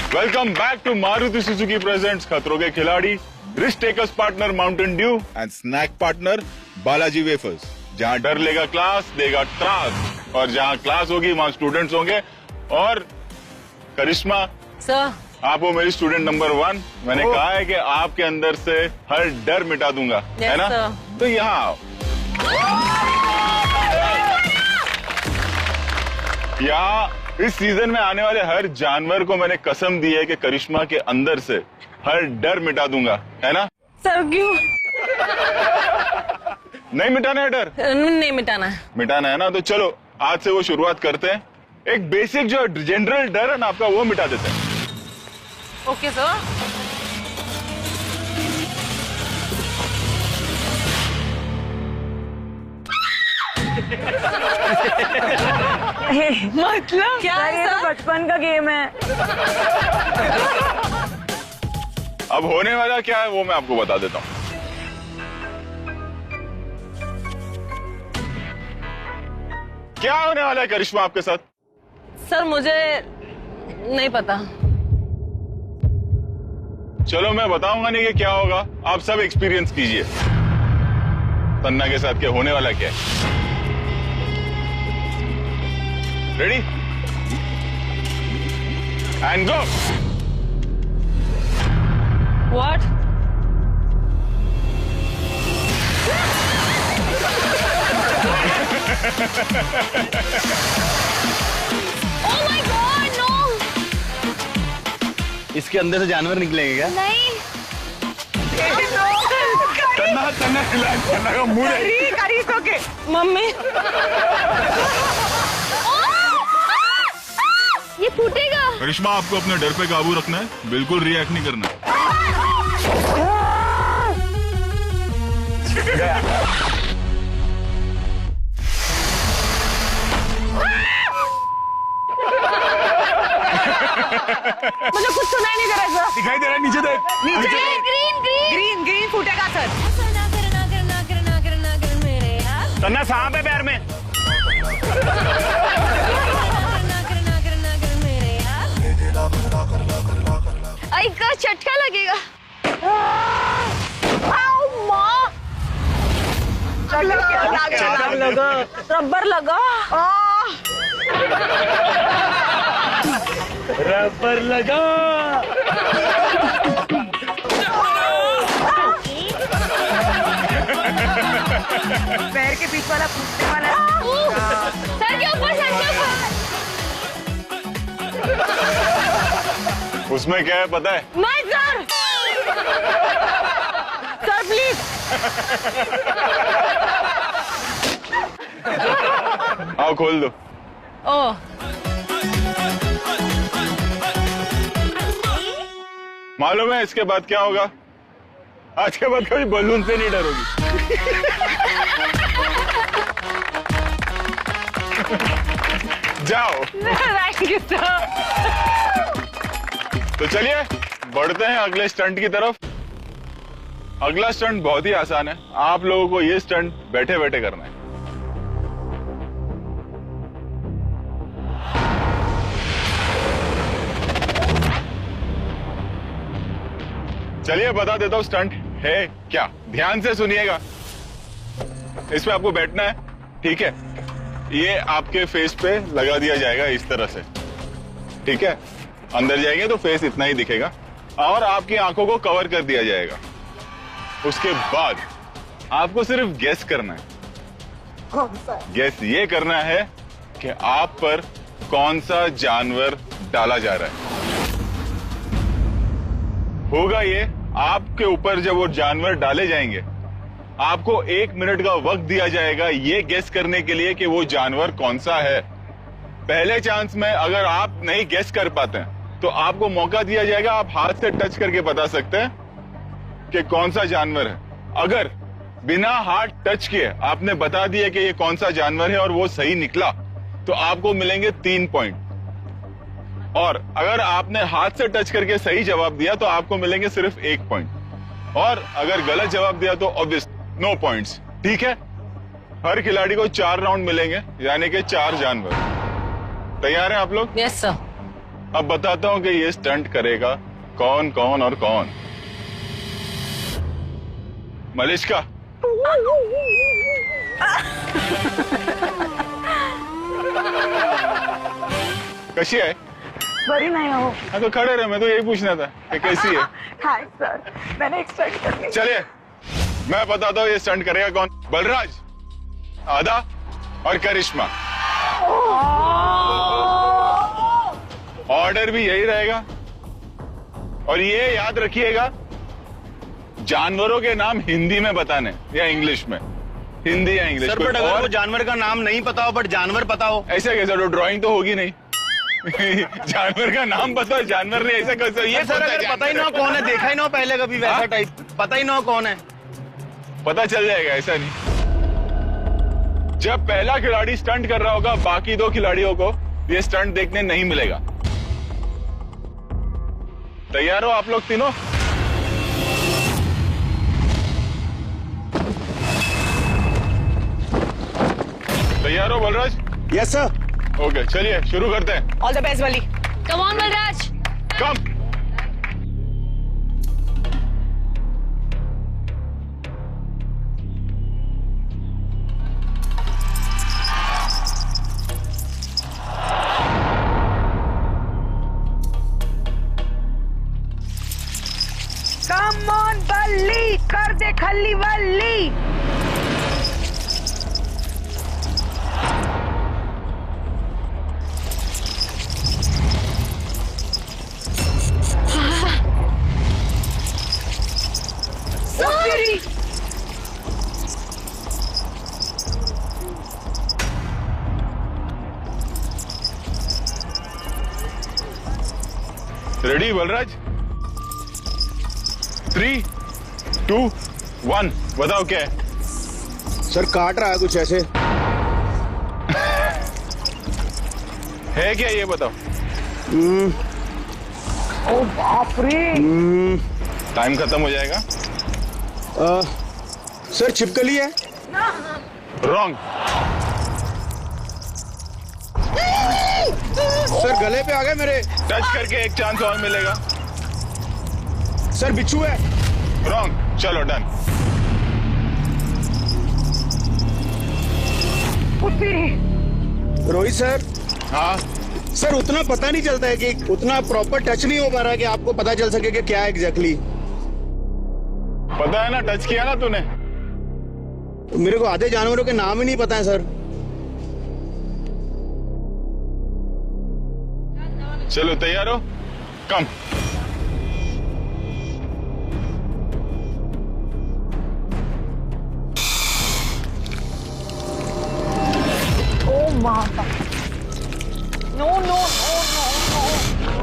Welcome back to Maruti Suzuki presents खतरों के खिलाड़ी, risk takers partner Mountain Dew and snack partner Balaji Wafers. जहां डर लेगा क्लास, देगा त्रास, और जहां क्लास होगी वहां स्टूडेंट्स होंगे। और करिश्मा सर, आप हो मेरी स्टूडेंट नंबर 1। मैंने कहा है कि आपके अंदर से हर डर मिटा दूंगा, है ना? तो यहाँ आओ। यहाँ इस सीजन में आने वाले हर जानवर को मैंने कसम दी है कि करिश्मा के अंदर से हर डर मिटा दूंगा, है ना? सर क्यों? नहीं मिटाना है डर? नहीं मिटाना है। मिटाना है ना, तो चलो आज से वो शुरुआत करते हैं। एक बेसिक जो जनरल डर है ना आपका, वो मिटा देते हैं। Okay sir. मतलब क्या है? ये तो बचपन का गेम है। अब होने वाला क्या है वो मैं आपको बता देता हूँ। क्या होने वाला है करिश्मा आपके साथ? सर मुझे नहीं पता। चलो मैं बताऊंगा नहीं कि क्या होगा, आप सब एक्सपीरियंस कीजिए तन्ना के साथ क्या होने वाला क्या है। Ready and go. What? Oh my God, no! इसके अंदर से जानवर निकलेंगे क्या? नहीं। तन्ना का मुंह है। करी तो के मम्मी। ये फूटेगा। करिश्मा आपको अपने डर पे काबू रखना है, बिल्कुल रिएक्ट नहीं करना है। मुझे कुछ सुनाई नहीं दे रहा सर। दिखाई दे रहा है, नीचे देख। नीचे ग्रीन ग्रीन ग्रीन ग्रीन फूटेगा सर। तन्ना सांप है पैर में। आई का झटका लगेगा। लगा रबर लगा। रबर लगा। पैर के बीच वाला फूटने वाला। सर के ऊपर, सर के ऊपर। उसमें क्या है पता है? नहीं सर। Sir please. आओ खोल दो। ओह मालूम है इसके बाद क्या होगा? आज के बाद कभी बलून से नहीं डरोगी। जाओ। Thank you sir. तो चलिए बढ़ते हैं अगले स्टंट की तरफ। अगला स्टंट बहुत ही आसान है, आप लोगों को ये स्टंट बैठे बैठे करना है। चलिए बता देता हूं स्टंट है क्या, ध्यान से सुनिएगा। इसमें आपको बैठना है, ठीक है? ये आपके फेस पे लगा दिया जाएगा इस तरह से, ठीक है? अंदर जाएंगे तो फेस इतना ही दिखेगा और आपकी आंखों को कवर कर दिया जाएगा। उसके बाद आपको सिर्फ गेस करना है। गेस ये करना है कि आप पर कौन सा जानवर डाला जा रहा है। होगा ये, आपके ऊपर जब वो जानवर डाले जाएंगे आपको 1 मिनट का वक्त दिया जाएगा ये गेस करने के लिए कि वो जानवर कौन सा है। पहले चांस में अगर आप नहीं गेस कर पाते हैं तो आपको मौका दिया जाएगा, आप हाथ से टच करके बता सकते हैं कि कौन सा जानवर है। अगर बिना हाथ टच किए आपने बता दिया कि ये कौन सा जानवर है और वो सही निकला तो आपको मिलेंगे 3 पॉइंट। और अगर आपने हाथ से टच करके सही जवाब दिया तो आपको मिलेंगे सिर्फ 1 पॉइंट। और अगर गलत जवाब दिया तो ऑब्वियस नो पॉइंट्स, ठीक है? हर खिलाड़ी को 4 राउंड मिलेंगे, यानी कि 4 जानवर। तैयार हैं आप लोग? Yes sir. अब बताता हूँ कि ये स्टंट करेगा कौन कौन और कौन। मलिष्का, कशी है? बरी नहीं हो। हाँ तो खड़े रहे, मैं तो यही पूछना था कि कैसी है। थैंक्स सर, मैंने एक्सपेक्ट कर लिया। चलिए मैं बताता हूँ ये स्टंट करेगा कौन। बलराज, आदा और करिश्मा। ऑर्डर भी यही रहेगा और ये याद रखिएगा, जानवरों के नाम हिंदी में बताने या इंग्लिश में। हिंदी या इंग्लिश। सर बट अगर वो जानवर का नाम नहीं पता हो बट जानवर पता हो, ऐसा कैसे? तो ड्राइंग तो होगी नहीं। जानवर का नाम पता है, जानवर नहीं, ऐसा कैसे? ये सर अगर पता ही ना कौन है, देखा ही ना पहले कभी वैसा टाइप, पता ही ना कौन है, पता चल जाएगा। ऐसा नहीं, जब पहला खिलाड़ी स्टंट कर रहा होगा बाकी दो खिलाड़ियों को ये स्टंट देखने नहीं मिलेगा। तैयार हो आप लोग तीनों? तैयार हो बलराज? Yes sir. ओके चलिए शुरू करते हैं। ऑल द बेस्ट वाली। Come on Balraj. Come. Come on बल्ली, कर दे खल्ली वल्ली। रेडी बलराज? 3, 2, 1 बताओ क्या है? सर काट रहा है कुछ ऐसे। है क्या ये बताओ? ओ बाप रे। टाइम खत्म हो जाएगा। सर छिपकली है। रॉन्ग। सर गले पे आ गए मेरे। टच करके एक चांस और मिलेगा। सर बिच्छू है। रॉन्ग। चलो डन। रोहित सर। हाँ सर उतना पता नहीं चलता है कि उतना प्रॉपर टच नहीं हो पा रहा है कि आपको पता चल सके कि क्या एग्जैक्टली। पता है ना, टच किया ना तूने। मेरे को आधे जानवरों के नाम ही नहीं पता है सर। चलो तैयार हो? कम। ओ माता। No no no no no.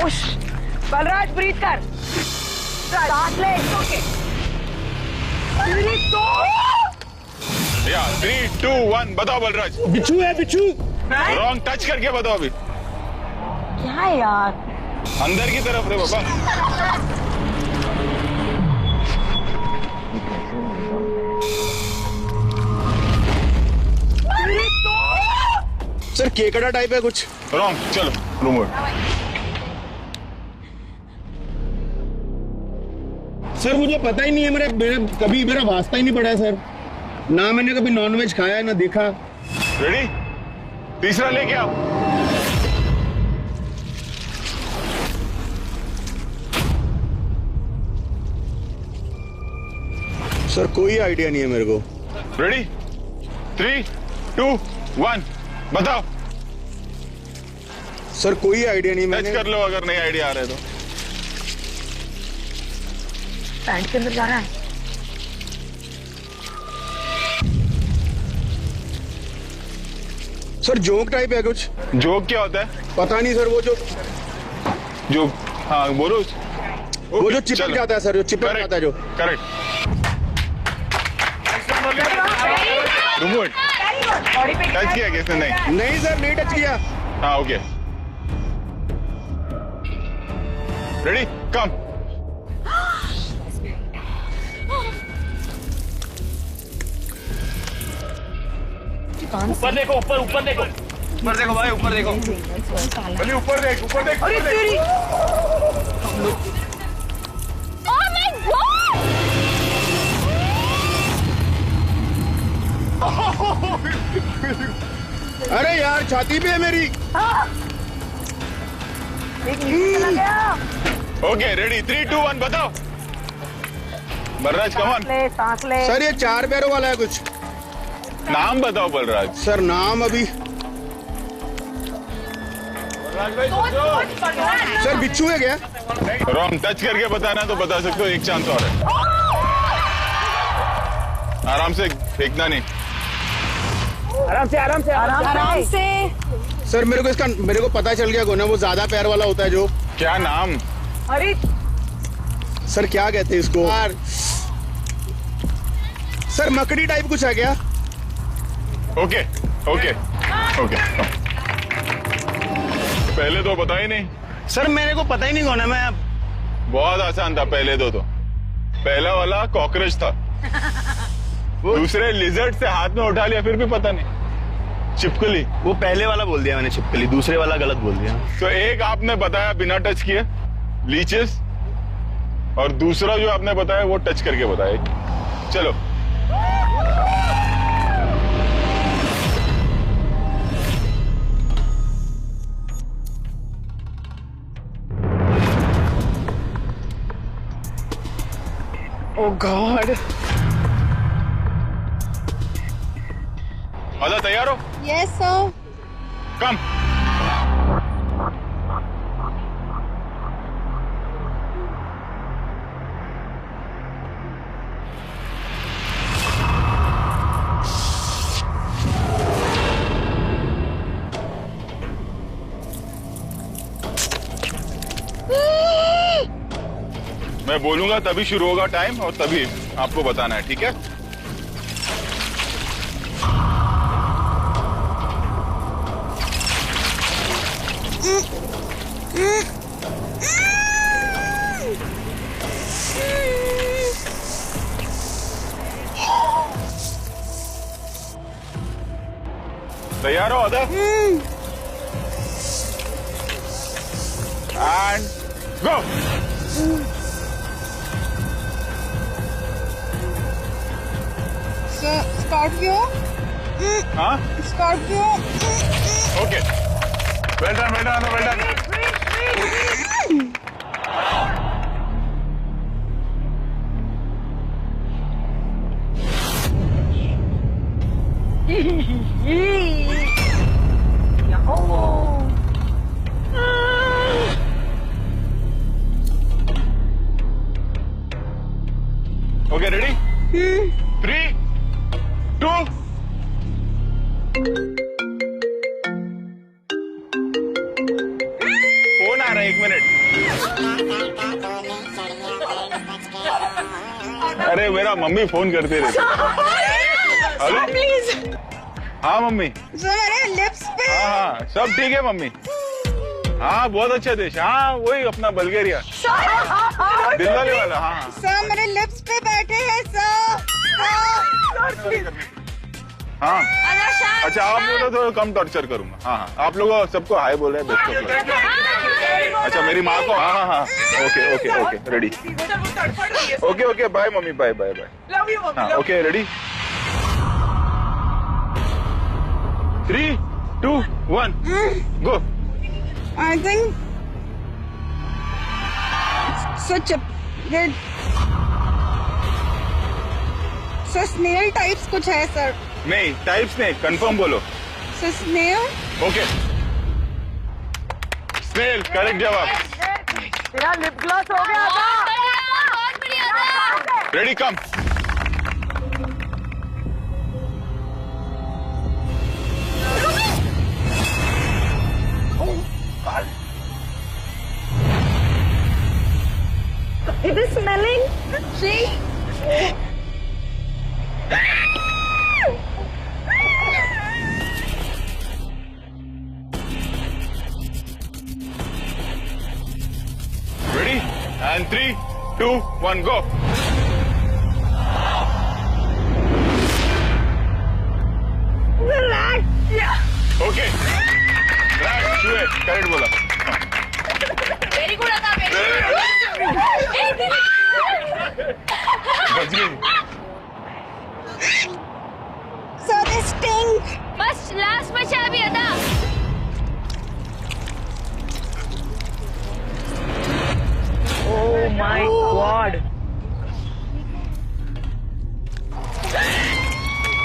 ओश, बलराज ब्रीथ कर। सांस ले। ओके। ब्रीथ दो। या 3, 2, 1 बताओ बलराज। बिच्छू है बिच्छू। रॉन्ग। टच करके बताओ अभी। क्या यार? अंदर की तरफ रे बाबा। सर केकड़ा टाइप है कुछ। रॉन्ग। चलो रूम। सर मुझे पता ही नहीं है, कभी मेरा वास्ता ही नहीं पड़ा है सर। ना मैंने कभी नॉनवेज खाया है ना देखा। रेडी? तीसरा लेके आओ। सर कोई आइडिया नहीं है मेरे को। रेडी? 3, 2, 1 बताओ। सर कोई आइडिया नहीं। टच कर लो अगर नहीं आइडिया आ रहा है तो। पैंट के अंदर जा रहा है। सर जोक टाइप है कुछ। जोक क्या होता है? पता नहीं सर। वो जो हाँ बोलो। वो जो चिपक जाता है सर, जो चिपक जाता है जो। करेक्ट। टच किया किसने? नहीं सर नहीं टच किया। हाँ ओके। रेडी? कम। ऊपर देखो, ऊपर देखो, ऊपर देखो भाई, ऊपर देखो। बल्ली ऊपर देख, ऊपर देख। अरे तेरी Oh my God! अरे यार छाती पे है मेरी। ओके रेडी, 3, 2, 1 बताओ। बलराज कमान। सर ये 4 पैरों वाला है कुछ। नाम बताओ बलराज। सर नाम अभी सर बिच्छू है क्या? रॉन्ग, टच करके बताना तो बता सकते हो, एक चांस और है। आराम से, फेंकना नहीं। आराम से। सर मेरे को पता चल गया कौन है वो, ज्यादा पैर वाला होता है जो। क्या नाम? अरे सर क्या कहते हैं इसको यार? सर मकड़ी टाइप कुछ है क्या? Okay okay okay. पहले तो पता ही नहीं। सर मेरे को पता ही नहीं कौन है। मैं बहुत आसान था पहले दो तो। पहला वाला कॉकरोच था, दूसरे लिजर्ड से हाथ में उठा लिया फिर भी पता नहीं। छिपकली। वो पहले वाला बोल दिया मैंने, छिपकली। दूसरे वाला गलत बोल दिया। तो एक आपने बताया बिना टच किए, लीचेस, और दूसरा जो आपने बताया वो टच करके बताया। चलो ओह गॉड। आधा तैयार हो? Yes, sir. कम। मैं बोलूंगा तभी शुरू होगा टाइम, और तभी आपको बताना है, ठीक है? तैयार हो आधा? And go. Scorpio. हाँ? Scorpio. Okay, well done, well done, well done. Okay ready? 3, 2 phone आ रहा है, 1 मिनट। अरे मेरा मम्मी फोन करते रहते। Hello please. हाँ मम्मी। मेरे लिप्स पे। हाँ सब ठीक है मम्मी। हाँ बहुत अच्छा देश। हाँ वही अपना बल्गेरिया, दिलवाले वाला। हाँ सर मेरे लिप्स पे बैठे हैं सर। हाँ अच्छा, आप बोलो तो कम टॉर्चर करूंगा। हाँ हाँ आप लोगों सबको हाय बोले, बेस्ट ऑफ लक। अच्छा मेरी माँ को। हाँ हाँ हाँ okay okay okay ready. Okay okay bye mummy, bye bye bye. हाँ okay ready? 3, 2, 1 go. I think such a sir snail types कुछ है सर। नहीं टाइप्स नहीं, कंफर्म बोलो। Sir snail. Okay snail correct जवाब। तेरा लिप ग्लॉस हो गया था। बहुत बढ़िया था। Ready come. It is smelling. See? Ready? And 3, 2, 1 go. Relax. बस लास्ट बचा अभी अदा। Oh my God!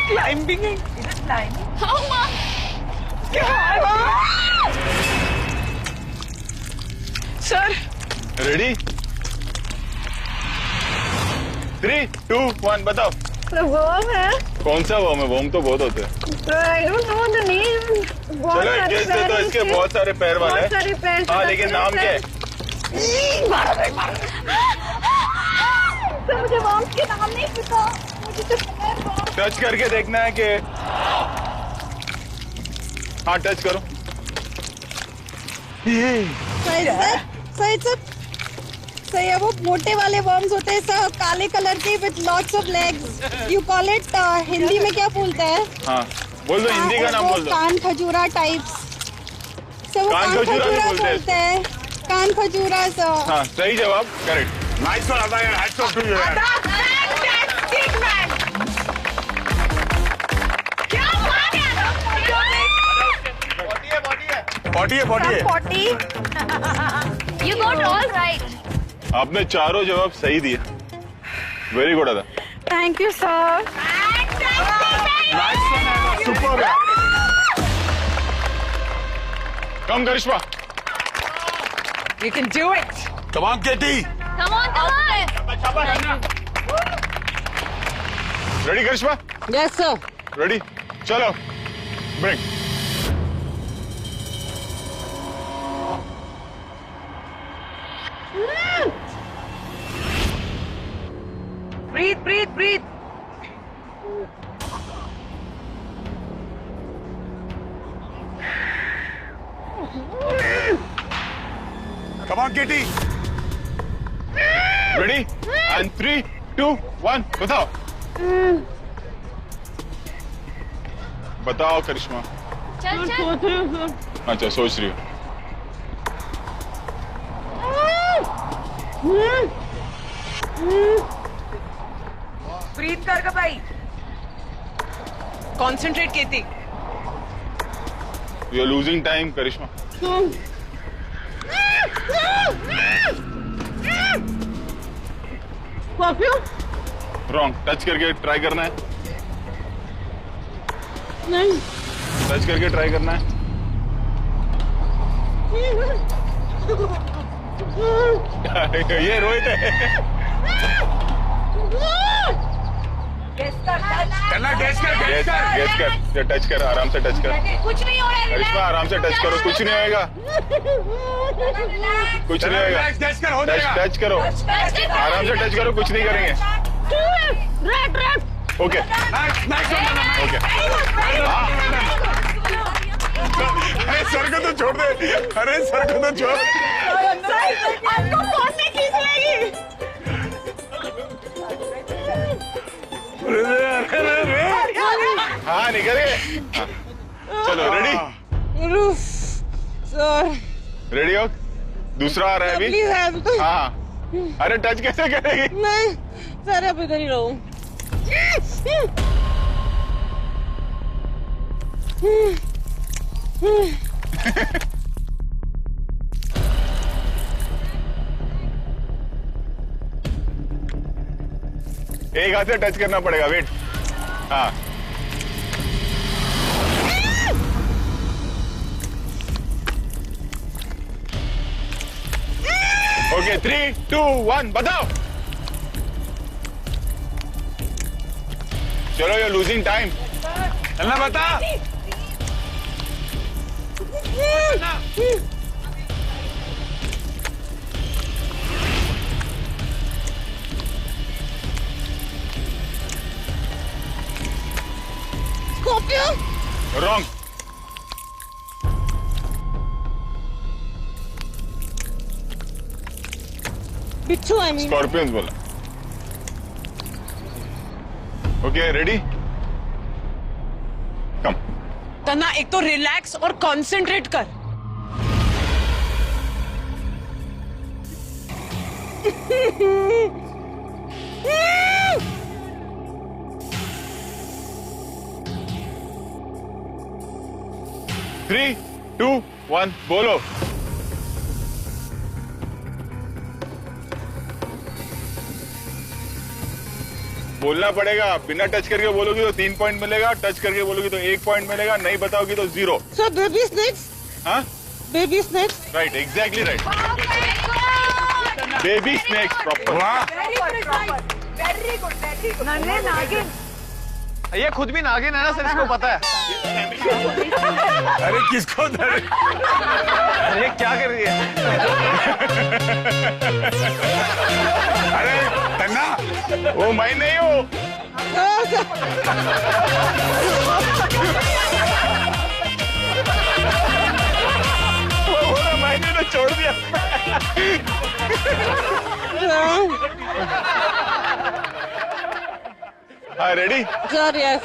Climbing है। हाँ माँ। सर। रेडी 3, 2, 1 बताओ। वर्म है। कौन सा वर्म है? वर्म तो बहुत होते हैं। I don't know the name. चलो गेस दे दो, इसके बहुत सारे पैर वाले हैं। बहुत सारे पैर। हाँ लेकिन नाम क्या है? सर मुझे वर्म के नाम नहीं पता। मुझे तो पता है वर्म। टच करके देखना है कि हाँ टच करो। सही है, वो मोटे वाले वर्म्स होते हैं सर, काले कलर के with lots of legs. You call it Hindi में क्या बोलते हैं? हाँ बोल दो, हिंदी का नाम बोल दो। कान खजूरा टाइप्स। सर वो कान खजूरा बोलते हैं। कान खजूरा सर। हाँ सही जवाब, करेक्ट। नाइस वन अदा, हैट्स ऑफ टू यू यार। बॉडी है। You got all right. आपने चारों जवाब सही दिए। Very good Ada. Thank you sir. Super. Come Karishma. You can do it. Come on, Katie. Come on. Ready Karishma? Yes sir. Ready, चलो break. Breathe. Come on, Katie. Ready and 3, 2, 1 बताओ। बताओ करिश्मा। चल। अच्छा सोच रही हो। ब्रीथ कर भाई। कॉन्सेंट्रेट केती। You are losing time Karishma. Wrong, touch करके ट्राई करना है। नहीं। टच करके ट्राई करना है। ये रोहित है। गैस कर, टच कर, आराम से टच कर। कुछ नहीं हो रहा है। करिश्मा आराम से टच करो, कुछ नहीं होएगा। कुछ नहीं होएगा। टच करो, आराम से टच करो, कुछ नहीं करेंगे। Okay okay. अरे सर को तो छोड़ दे। अरे सर को तो छोड़। आपको कौन से खींच लेगी? हाँ निकल गए। चलो रेडी। सर रेडी हो? दूसरा आ रहा है अभी। Please help. हाँ अरे टच कैसे करेगी? नहीं सर, अब इधर ही रहूं। एक हाथ से टच करना पड़ेगा। वेट। हाँ ओके 3, 2, 1 बताओ। चलो यू लूजिंग टाइम। चलना बता। स्कॉर्पियो। रॉन्ग। बिच्छू आई मीन। स्कॉर्पियंस बोला। ओके रेडी कम। तना एक तो रिलैक्स और कंसंट्रेट कर। 3, 2, 1 बोलो। बोलना पड़ेगा, बिना टच करके बोलोगी तो 3 पॉइंट मिलेगा, टच करके बोलोगी तो 1 पॉइंट मिलेगा, नहीं बताओगी तो 0। So baby snakes. हाँ? Baby snakes. Right, exactly right. Baby snakes proper. Very good. नन्हे नागिन। ये खुद भी नागिन है ना सर, इसको पता है। अरे किसको अरे क्या कर रही है? अरे तन्ना, वो मैं नहीं हूँ। वो मैंने तो छोड़ दिया। हाँ, ready? Sir, yes.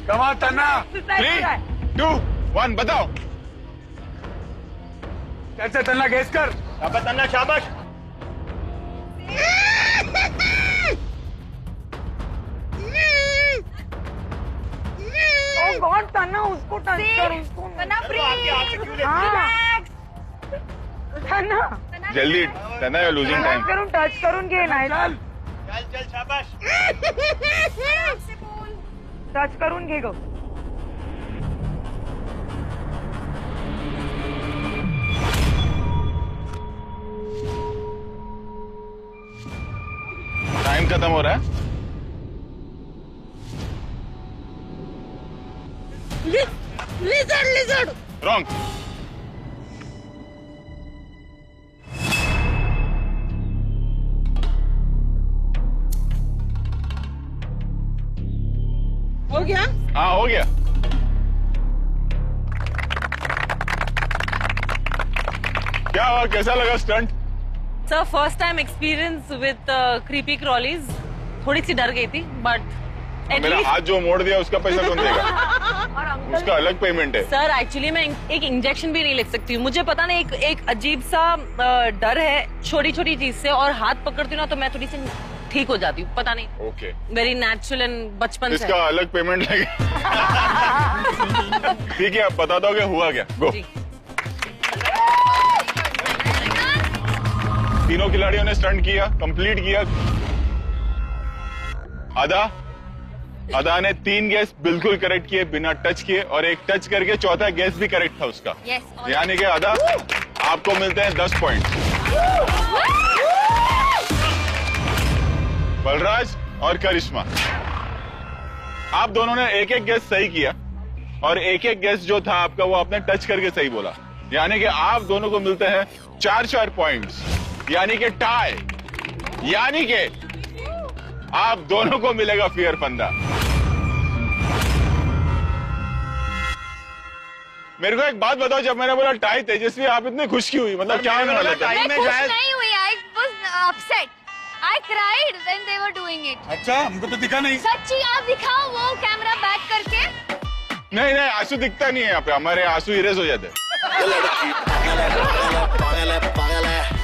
Come on, तन्ना। 3, 2, 1 बताओ। कैसे तन्ना, गेस कर। अब तन्ना शाबाश। Oh God, तन्ना उसको टच कर, उसको। तन्ना प्लीज। तन्ना जल्दी, तन्ना यू लूजिंग टाइम। टच करून घे नाही। चल शाबाश। टच करून घे गो। टाइम खत्म हो रहा है। Lizard. रॉन्ग। हो गया? हाँ, हो गया। क्या हुआ, कैसा लगा stunt? Sir first time experience with creepy crawlies, थोड़ी सी डर गई थी बट मेरा हाथ जो मोड़ दिया उसका पैसा कौन देगा? उसका अलग पेमेंट है। सर एक्चुअली मैं एक इंजेक्शन भी नहीं लिख सकती हूँ, मुझे पता नहीं एक अजीब सा डर है छोटी छोटी चीज से, और हाथ पकड़ती हूँ ना तो मैं थोड़ी सी ठीक हो जाती हूँ, पता नहीं। ओके, वेरी नेचुरल एंड बचपन से। इसका अलग पेमेंट लगेगा। ठीक है, आप बता दोगे हुआ क्या? गो। तीनों खिलाड़ियों ने स्टंट किया, कंप्लीट किया। अदा ने 3 गैस बिल्कुल करेक्ट किए बिना टच किए, और एक टच करके चौथा गैस भी करेक्ट था उसका। यानी कि अदा आपको मिलते हैं 10 पॉइंट। बलराज और करिश्मा, आप दोनों ने एक एक गैस सही किया, और एक एक गैस जो था आपका वो आपने टच करके सही बोला, यानी कि आप दोनों को मिलते हैं 4 पॉइंट्स, यानी कि टाई, यानी कि आप दोनों को मिलेगा फियर फंदा। मेरे को एक बात बताओ, जब मैंने बोला टाई तेजस्वी, आप इतनी खुश क्यों हुई? मतलब क्या होने वाला था? मैं खुश नहीं हुई, I was upset. I cried when they were doing it. अच्छा, हमको तो दिखा नहीं। सच्ची, आप दिखाओ वो कैमरा बैक करके। नहीं, आंसू दिखता नहीं है यहाँ पे, हमारे आंसू इरेज हो जाते हैं।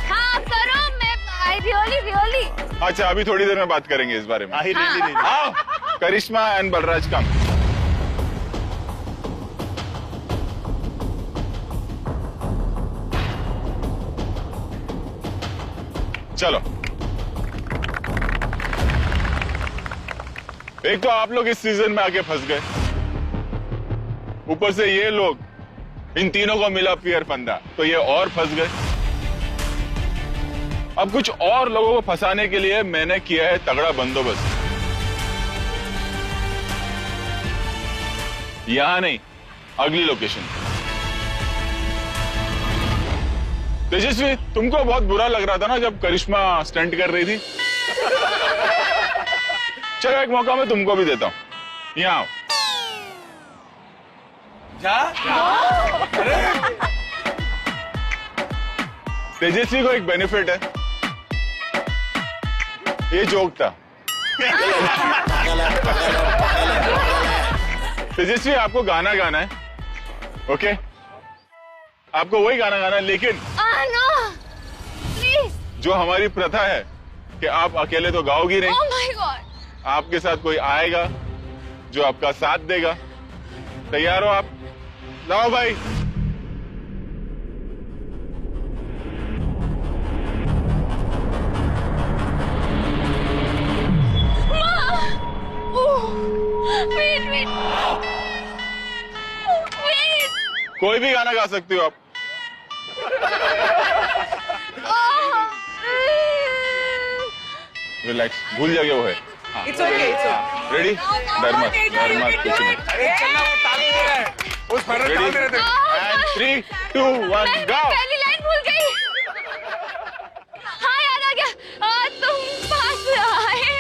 हाँ करो, मैं I really अच्छा, अभी थोड़ी देर में बात करेंगे इस बारे में। आओ, करिश्मा एंड बलराज कम। चलो, एक तो आप लोग इस सीजन में आके फंस गए, ऊपर से ये लोग, इन तीनों को मिला फियर फंदा, तो ये और फंस गए। अब कुछ और लोगों को फंसाने के लिए मैंने किया है तगड़ा बंदोबस्त। यहां नहीं, अगली लोकेशन। तेजस्वी, तुमको बहुत बुरा लग रहा था ना जब करिश्मा स्टंट कर रही थी? चलो एक मौका मैं तुमको भी देता हूं, यहाँ आओ। तेजस्वी को एक बेनिफिट है, ये जोक था। तेजस्वी आपको गाना गाना है, ओके? आपको वही गाना गाना है, लेकिन नो प्लीज। जो हमारी प्रथा है कि आप अकेले तो गाओगी नहीं। Oh my God. आपके साथ कोई आएगा जो आपका साथ देगा। तैयार हो आप? लाओ भाई। Wait wait wait. कोई भी गाना गा सकती हो आप। रिलैक्स, भूल जाओगे वो है। It's okay, it's okay. Ready? डर मत कुछ नहीं। रेडी? एंड 3, 2, 1 गाओ। पहली लाइन भूल गई। हाँ याद आ गया। तुम पास आए,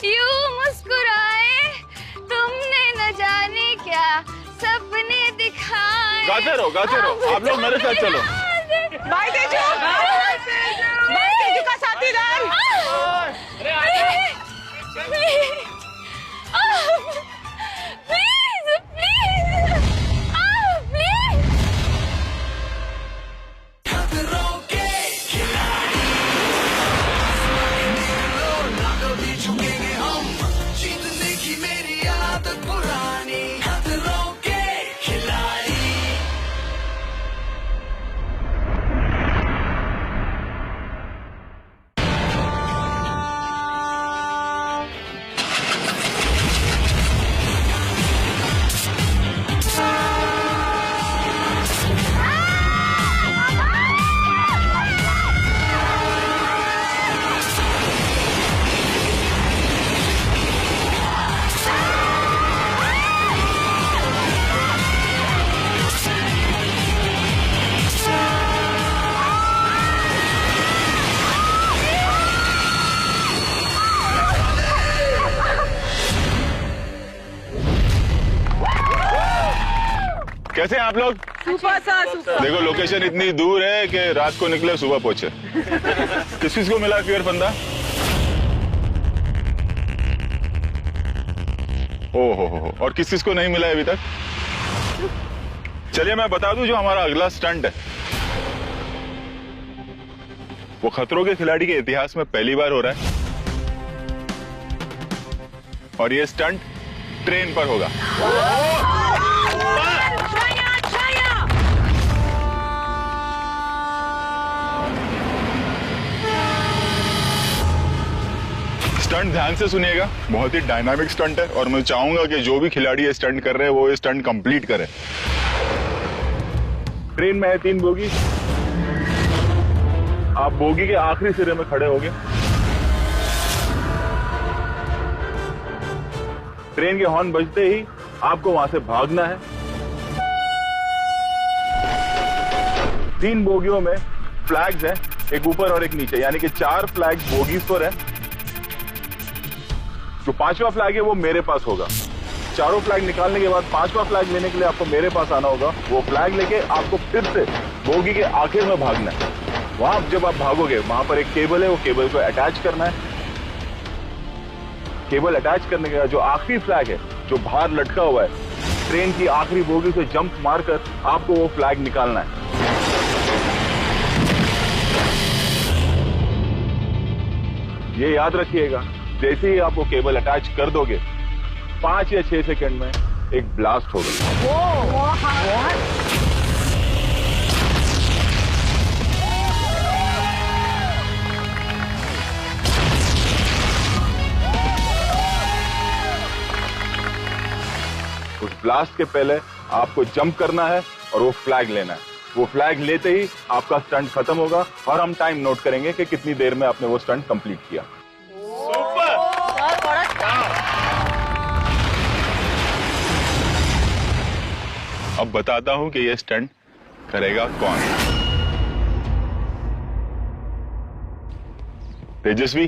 यूं मुस्कुराए, तुमने न जाने क्या सपने दिखाए। गाते रहो। आप लोग मेरे साथ चलो। बाय तेजू। बाय तेजू का साथीदार। कैसे हैं आप लोग? सुपर। देखो लोकेशन इतनी दूर है कि रात को निकले सुबह पहुंचे। किस को मिला क्लियर फंदा? हो और किस को नहीं मिला है अभी तक? चलिए मैं बता दूं जो हमारा अगला स्टंट है वो खतरों के खिलाड़ी के इतिहास में पहली बार हो रहा है और ये स्टंट ट्रेन पर होगा। स्टंट ध्यान से सुनिएगा, बहुत ही डायनामिक स्टंट है और मैं चाहूंगा कि जो भी खिलाड़ी ये स्टंट कर रहे हैं वो ये स्टंट कंप्लीट करे। ट्रेन में है 3 बोगी, आप बोगी के आखिरी सिरे में खड़े होंगे। ट्रेन के हॉर्न बजते ही आपको वहां से भागना है। 3 बोगियों में फ्लैग्स हैं, एक ऊपर और एक नीचे, यानी कि 4 फ्लैग बोगीज पर है। जो 5वां फ्लैग है वो मेरे पास होगा। चारों फ्लैग निकालने के बाद 5वां फ्लैग लेने के लिए आपको मेरे पास आना होगा। वो फ्लैग लेके आपको फिर से बोगी के आखिर में भागना है। वहां जब आप भागोगे वहां पर एक केबल है, वो केबल को अटैच करना है। केबल अटैच करने के बाद जो आखिरी फ्लैग है जो बाहर लटका हुआ है, ट्रेन की आखिरी बोगी से जंप मारकर आपको वो फ्लैग निकालना है। ये याद रखिएगा, जैसे ही आप वो केबल अटैच कर दोगे 5 या 6 सेकंड में एक ब्लास्ट होगा। उस ब्लास्ट के पहले आपको जंप करना है और वो फ्लैग लेना है। वो फ्लैग लेते ही आपका स्टंट खत्म होगा और हम टाइम नोट करेंगे कि कितनी देर में आपने वो स्टंट कंप्लीट किया। अब बताता हूं कि ये स्टंट करेगा कौन। तेजस्वी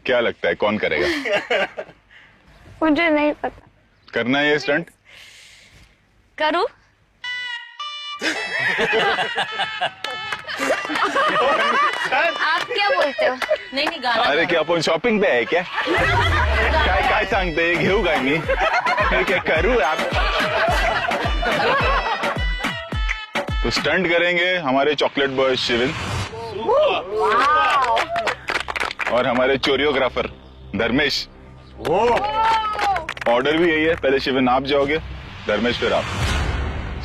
क्या लगता है कौन करेगा? मुझे नहीं पता। करना है ये स्टंट? करूं? आप क्या बोलते हो? नहीं नहीं गाना अरे क्या आपण शॉपिंग पे आहे क्या? काय काय सांगते, घेऊ काय मी? हे क्या करूँ आप? तो स्टंट करेंगे हमारे चॉकलेट बॉय शिविन और हमारे चोरियोग्राफर धर्मेश। ऑर्डर भी यही है, पहले शिविन आप जाओगे, धर्मेश फिर आप।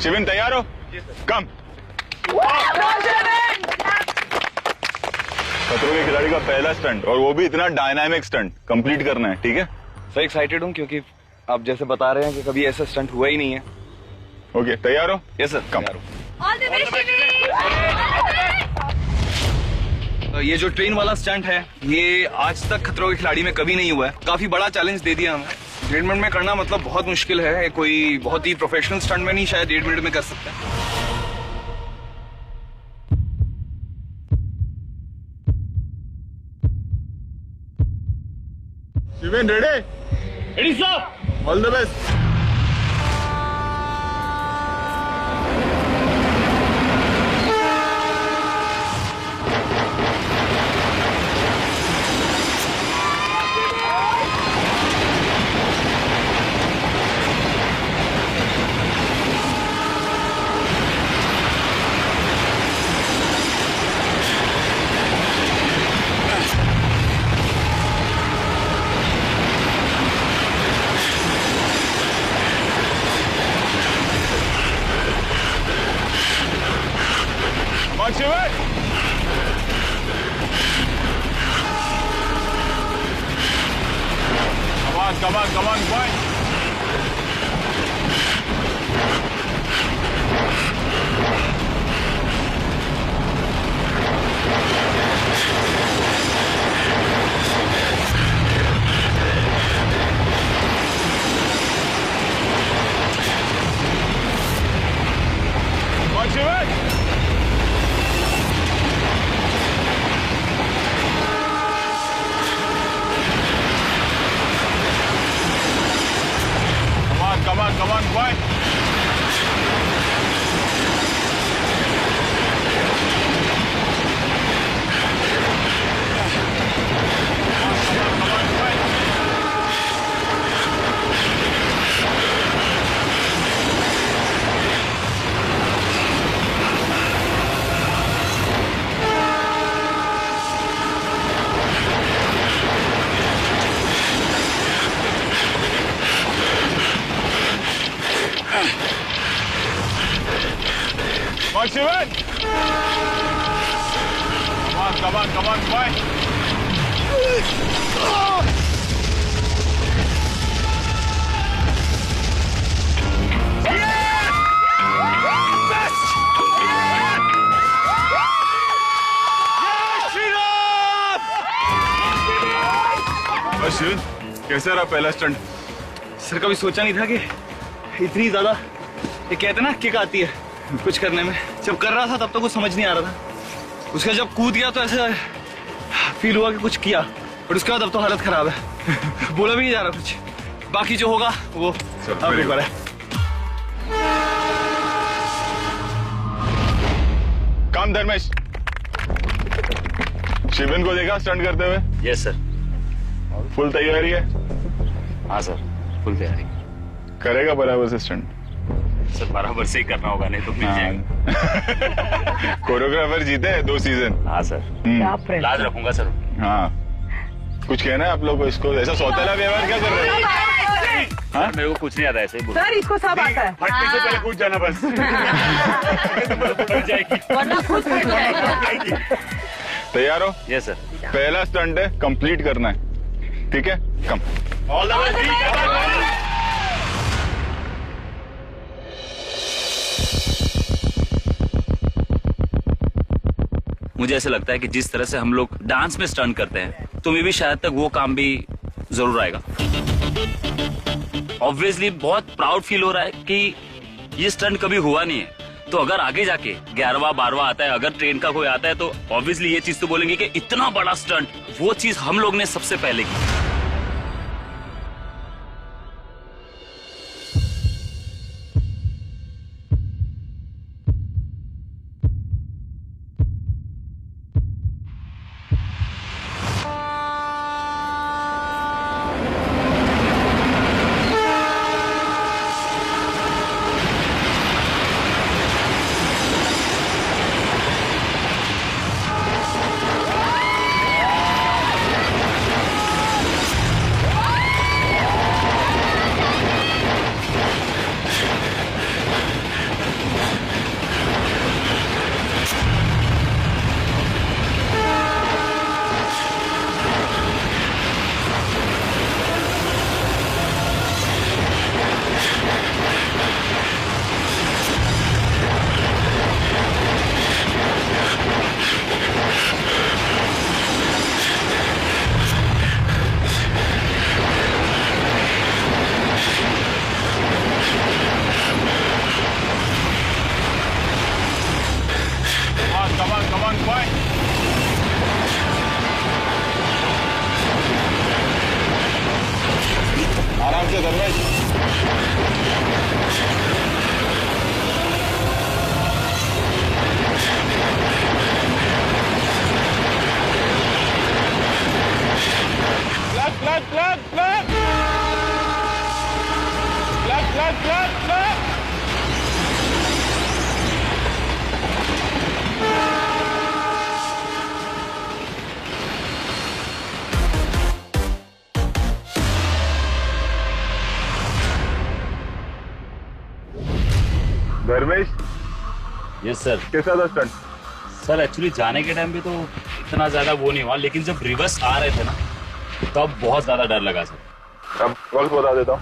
शिविन तैयार हो? कम। खतरों के खिलाड़ी का पहला स्टंट, और वो भी इतना डायनामिक स्टंट कंप्लीट करना है, ठीक है? सर एक्साइटेड हूँ क्योंकि आप जैसे बता रहे हैं कि कभी ऐसा स्टंट हुआ ही नहीं है। ओके, तैयार हो? Yes sir, come. All the best ये जो ट्रेन वाला स्टंट है ये आज तक खतरों के खिलाड़ी में कभी नहीं हुआ है। काफी बड़ा चैलेंज दे दिया हमें। 1.5 मिनट में करना मतलब बहुत मुश्किल है। कोई बहुत ही प्रोफेशनल स्टंट में नहीं शायद 1.5 मिनट में कर सकते हैं। Shivin ready? Ready sir. All the best. Come on, Shivan! Come on, boy! Come on, Shivan! Come on, boy. Come on, Shivan! Come on, boy! Shivan, कैसा रहा पहला स्टंट? सर कभी सोचा नहीं था कि इतनी ज्यादा ये कहते ना किक आती है कुछ करने में। जब कर रहा था तब तो कुछ समझ नहीं आ रहा था। उसका जब कूद गया तो ऐसा फील हुआ कि कुछ किया, और उसके बाद अब तो हालत खराब है। बोला भी नहीं जा रहा कुछ। बाकी जो होगा वो अब एक बार है। काम धर्मेश, शिवन को देखा स्टंट करते हुए? Yes sir. फुल तैयारी है? हाँ सर, फुल तैयारी। करेगा बराबर से स्टंट? सर बराबर से ही करना होगा, नहीं तो मिल जाएगा। कोरियोग्राफर जीते हैं 2 सीजन। हाँ सर, लाज रखूंगा सर। हाँ, कुछ कहना है आप लोग को? इसको ऐसा सौतेला व्यवहार क्या कर रहे हैं? हाँ, मेरे को कुछ नहीं आता ऐसे ही बोलो। सर इसको सब आता है। फटने से पहले कूद जाना बस। वरना खुद फट जाएगा। तैयार हो? Yes sir. पहला स्टंट है, कंप्लीट करना है, ठीक है? कम। All the best. मुझे ऐसे लगता है कि जिस तरह से हम लोग डांस में स्टंट करते हैं, तो मे भी शायद तक वो काम भी जरूर आएगा। ऑब्वियसली बहुत प्राउड फील हो रहा है कि ये स्टंट कभी हुआ नहीं है। तो अगर आगे जाके 11वां 12वां आता है, अगर ट्रेन का कोई आता है, तो ऑब्वियसली ये चीज तो बोलेंगे कि इतना बड़ा स्टंट, वो चीज हम लोग ने सबसे पहले की। दे Dharmesh. Clap, clap, clap! Clap, clap, clap, clap! Dharmesh, yes sir. कैसा था स्टंट? सर एक्चुअली जाने के टाइम पे तो इतना ज्यादा वो नहीं हुआ, लेकिन जब रिवर्स आ रहे थे ना तब बहुत ज्यादा डर लगा सर। अब वक्त बता देता हूँ।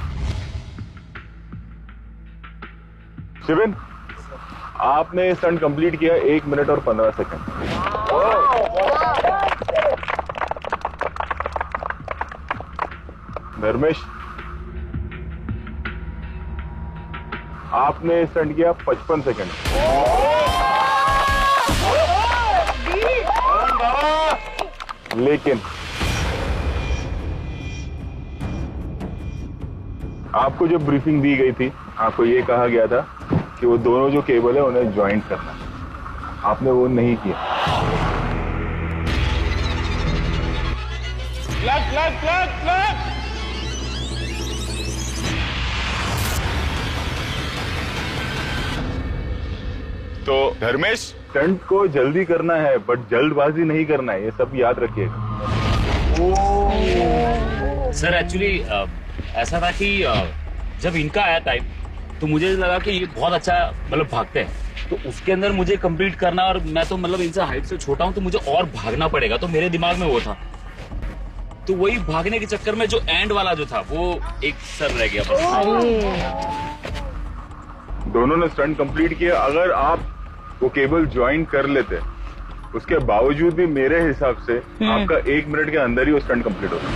शिविन, आपने स्टंट कंप्लीट किया 1 मिनट और 15 सेकंड। धर्मेश, आपने स्टंट किया 55 सेकंड। लेकिन आपको जो ब्रीफिंग दी गई थी, आपको ये कहा गया था कि वो दोनों जो केबल है उन्हें ज्वाइंट करना, आपने वो नहीं किया। Clap, clap, clap, clap. तो धर्मेश, स्टंट को जल्दी करना है बट जल्दबाजी नहीं करना है, ये सब याद रखिएगा। सर एक्चुअली ऐसा था कि जब इनका आया टाइम तो मुझे लगा कि ये बहुत अच्छा मतलब भागते हैं, तो उसके अंदर मुझे कंप्लीट करना, और मैं तो मतलब इनसे हाइट से छोटा हूं तो मुझे और भागना पड़ेगा, तो मेरे दिमाग में वो था। तो वही भागने के चक्कर में जो एंड वाला जो था वो एक सर रह गया बस। दोनों ने स्टंट कंप्लीट किया। अगर आप वो केबल ज्वाइन कर लेते, उसके बावजूद भी मेरे हिसाब से आपका 1 मिनट के अंदर ही वो स्टंट कंप्लीट होता।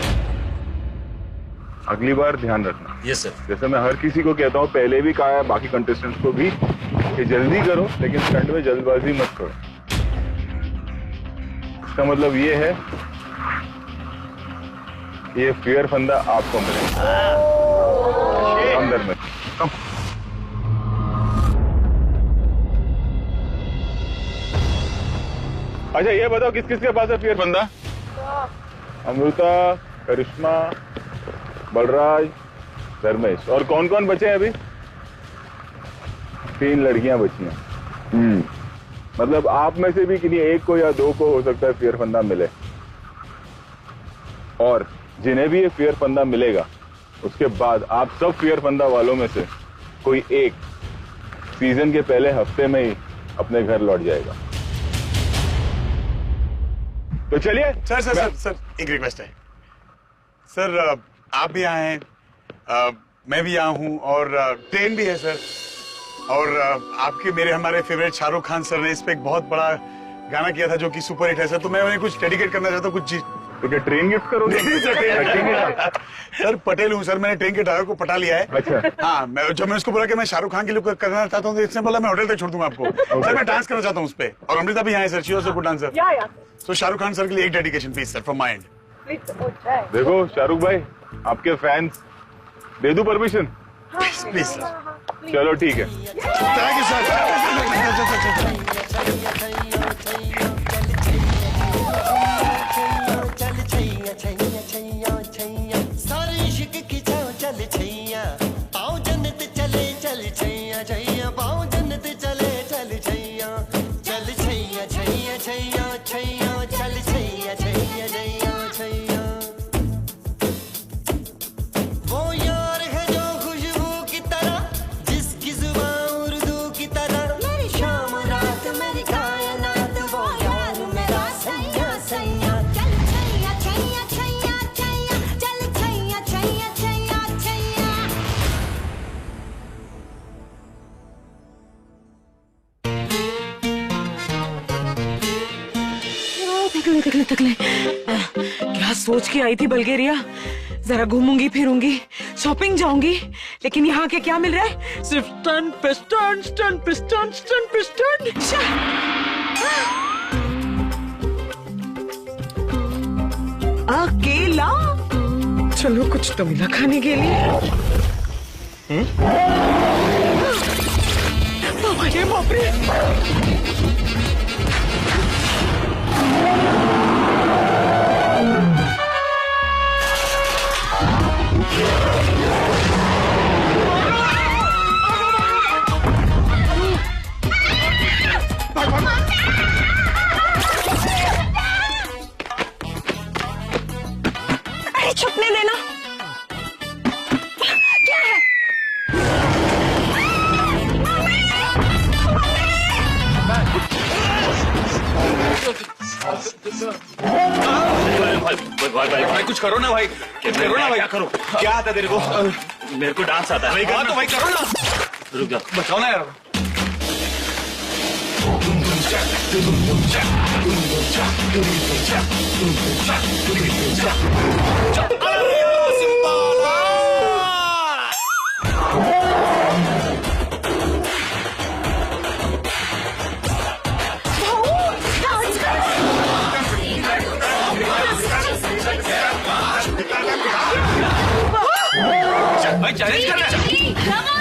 अगली बार ध्यान रखना। Yes sir. जैसे मैं हर किसी को कहता हूँ, पहले भी कहा है बाकी कंटेस्टेंट्स को भी, कि जल्दी करो लेकिन स्टंट में जल्दबाजी मत करो। इसका मतलब ये है, ये फेयर फंदा आपको मिलेगा अंदर में। अच्छा ये बताओ, किस किस के पास है फेयर फंदा? अमृता, करिश्मा, बलराज, धर्मेश, और कौन कौन बचे हैं अभी? 3 लड़कियां बची हैं। मतलब आप में से भी किन्हीं एक को या 2 को हो सकता है फेयर फंदा मिले, और जिन्हें भी ये फेयर फंदा मिलेगा उसके बाद आप सब फेयर फंदा वालों में से कोई एक सीजन के पहले हफ्ते में ही अपने घर लौट जाएगा। तो चलिए। सर एक रिक्वेस्ट है सर, आप भी आए हैं, मैं भी आया हूँ, और ट्रेन भी है सर, और आपके हमारे फेवरेट शाहरुख खान सर ने इस पे एक बहुत बड़ा गाना किया था जो कि सुपर हिट है सर, तो मैं उन्हें कुछ डेडिकेट करना चाहता हूँ, कुछ चीज। तो क्या ट्रेन गिफ्ट करोगे? सर पटेल हूँ सर, मैंने ट्रेन के ड्राइवर को पटा लिया है। अच्छा। हाँ, जब मैं उसको बोला कि मैं शाहरुख खान के लिए करना चाहता हूँ तो इसने बोला मैं होटल तक छोड़ दूंगा आपको। सर मैं डांस करना चाहता हूँ उस पे, और अमृता भी यहाँ है sir, she also good dancer. तो शाहरुख खान सर के लिए एक dedication please sir from my and. देखो शाहरुख भाई, आपके फैंस, दे दूं परमिशन? Please sir. चलो ठीक है। Thank you sir. सारे इश्क की छाव चल छैया, पाँव जन्नत चले चल छैया छैया, पाँव जन्नत चले चल छैया, चल छैया छैया छैया छैया, चल छैया छैया छैया छैया। वो यार है जो खुशबू की तरह, जिसकी जुबान उर्दू की तरह, मेरी शाम रात मेरी कायनात, वो यार मेरा सैया सैया, चल छैया छैया छैया छैया, चल छैया छैया छैया छैया। तकले क्या सोच के आई थी बल्गेरिया, जरा घूमूंगी फिरूंगी, शॉपिंग जाऊंगी, लेकिन यहाँ के क्या मिल रहा है? सिर्फ स्टंट पे स्टंट, स्टंट पे स्टंट, स्टंट पे स्टंट। अकेला? चलो कुछ तो मिला खाने के लिए। अरे बाप रे। अरे छुपने देना। क्या है? भाई कुछ करो ना भाई, कुछ करो ना भाई। क्या करो? क्या आता है तेरे को? मेरे को डांस आता है। हाँ तो भाई करो ना। रुक जा, बचाओ ना यार। भाई चैलेंज कर रहा है।